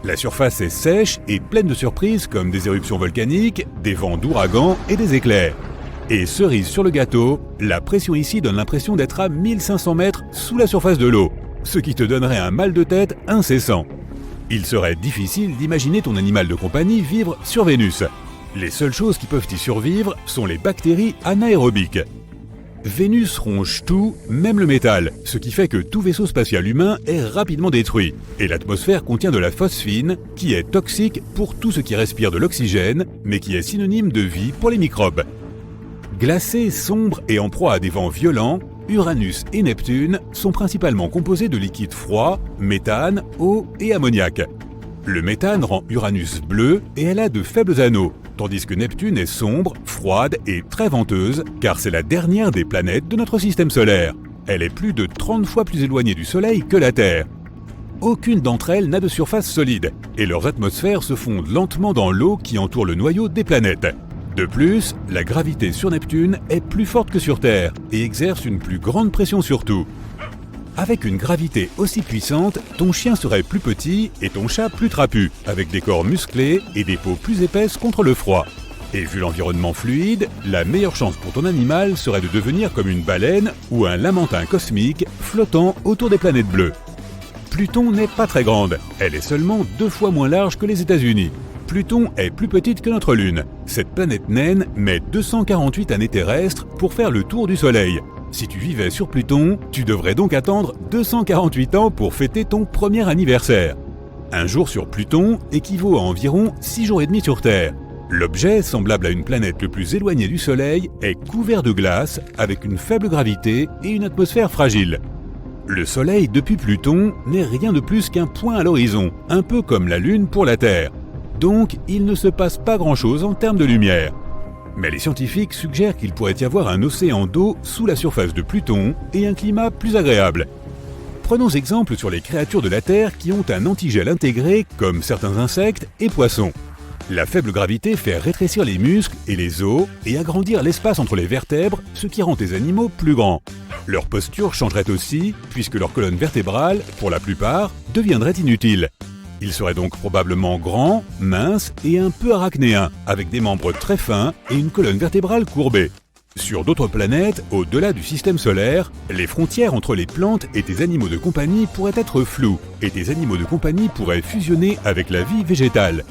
Speaker 5: La surface est sèche et pleine de surprises comme des éruptions volcaniques, des vents d'ouragan et des éclairs. Et cerise sur le gâteau, la pression ici donne l'impression d'être à 1500 mètres sous la surface de l'eau, ce qui te donnerait un mal de tête incessant. Il serait difficile d'imaginer ton animal de compagnie vivre sur Vénus. Les seules choses qui peuvent y survivre sont les bactéries anaérobiques. Vénus ronge tout, même le métal, ce qui fait que tout vaisseau spatial humain est rapidement détruit. Et l'atmosphère contient de la phosphine, qui est toxique pour tout ce qui respire de l'oxygène, mais qui est synonyme de vie pour les microbes. Glacés, sombres et en proie à des vents violents, Uranus et Neptune sont principalement composés de liquides froids, méthane, eau et ammoniac. Le méthane rend Uranus bleu et elle a de faibles anneaux, tandis que Neptune est sombre, froide et très venteuse, car c'est la dernière des planètes de notre système solaire. Elle est plus de 30 fois plus éloignée du Soleil que la Terre. Aucune d'entre elles n'a de surface solide, et leurs atmosphères se fondent lentement dans l'eau qui entoure le noyau des planètes. De plus, la gravité sur Neptune est plus forte que sur Terre et exerce une plus grande pression sur tout. Avec une gravité aussi puissante, ton chien serait plus petit et ton chat plus trapu, avec des corps musclés et des peaux plus épaisses contre le froid. Et vu l'environnement fluide, la meilleure chance pour ton animal serait de devenir comme une baleine ou un lamantin cosmique flottant autour des planètes bleues. Pluton n'est pas très grande, elle est seulement 2 fois moins large que les États-Unis. Pluton est plus petite que notre Lune. Cette planète naine met 248 années terrestres pour faire le tour du Soleil. Si tu vivais sur Pluton, tu devrais donc attendre 248 ans pour fêter ton premier anniversaire. Un jour sur Pluton équivaut à environ 6 jours et demi sur Terre. L'objet, semblable à une planète le plus éloignée du Soleil, est couvert de glace, avec une faible gravité et une atmosphère fragile. Le Soleil depuis Pluton n'est rien de plus qu'un point à l'horizon, un peu comme la Lune pour la Terre. Donc, il ne se passe pas grand-chose en termes de lumière. Mais les scientifiques suggèrent qu'il pourrait y avoir un océan d'eau sous la surface de Pluton et un climat plus agréable. Prenons exemple sur les créatures de la Terre qui ont un antigel intégré, comme certains insectes et poissons. La faible gravité fait rétrécir les muscles et les os et agrandir l'espace entre les vertèbres, ce qui rend tes animaux plus grands. Leur posture changerait aussi, puisque leur colonne vertébrale, pour la plupart, deviendrait inutile. Ils seraient donc probablement grands, minces et un peu arachnéens, avec des membres très fins et une colonne vertébrale courbée. Sur d'autres planètes, au-delà du système solaire, les frontières entre les plantes et tes animaux de compagnie pourraient être floues, et tes animaux de compagnie pourraient fusionner avec la vie végétale.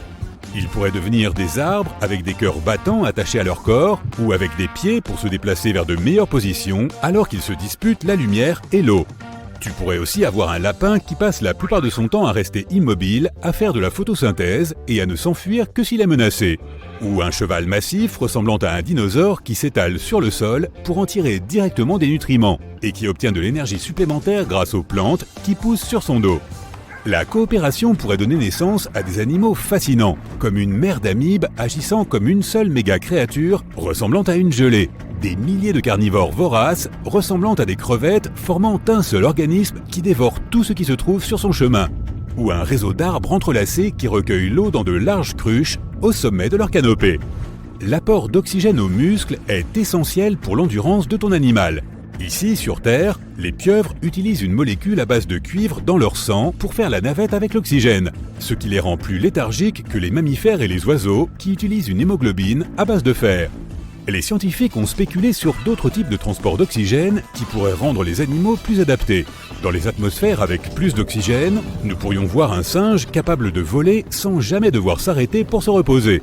Speaker 5: Ils pourraient devenir des arbres avec des cœurs battants attachés à leur corps, ou avec des pieds pour se déplacer vers de meilleures positions alors qu'ils se disputent la lumière et l'eau. Tu pourrais aussi avoir un lapin qui passe la plupart de son temps à rester immobile, à faire de la photosynthèse et à ne s'enfuir que s'il est menacé. Ou un cheval massif ressemblant à un dinosaure qui s'étale sur le sol pour en tirer directement des nutriments et qui obtient de l'énergie supplémentaire grâce aux plantes qui poussent sur son dos. La coopération pourrait donner naissance à des animaux fascinants, comme une mer d'amibes agissant comme une seule méga créature ressemblant à une gelée. Des milliers de carnivores voraces ressemblant à des crevettes formant un seul organisme qui dévore tout ce qui se trouve sur son chemin. Ou un réseau d'arbres entrelacés qui recueillent l'eau dans de larges cruches au sommet de leur canopée. L'apport d'oxygène aux muscles est essentiel pour l'endurance de ton animal. Ici, sur Terre, les pieuvres utilisent une molécule à base de cuivre dans leur sang pour faire la navette avec l'oxygène, ce qui les rend plus léthargiques que les mammifères et les oiseaux qui utilisent une hémoglobine à base de fer. Les scientifiques ont spéculé sur d'autres types de transport d'oxygène qui pourraient rendre les animaux plus adaptés. Dans les atmosphères avec plus d'oxygène, nous pourrions voir un singe capable de voler sans jamais devoir s'arrêter pour se reposer.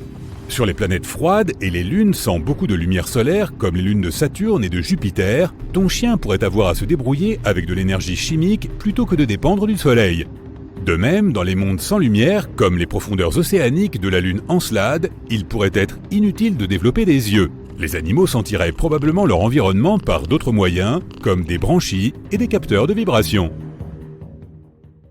Speaker 5: Sur les planètes froides et les lunes sans beaucoup de lumière solaire, comme les lunes de Saturne et de Jupiter, ton chien pourrait avoir à se débrouiller avec de l'énergie chimique plutôt que de dépendre du soleil. De même, dans les mondes sans lumière, comme les profondeurs océaniques de la lune Encelade, il pourrait être inutile de développer des yeux. Les animaux sentiraient probablement leur environnement par d'autres moyens, comme des branchies et des capteurs de vibrations.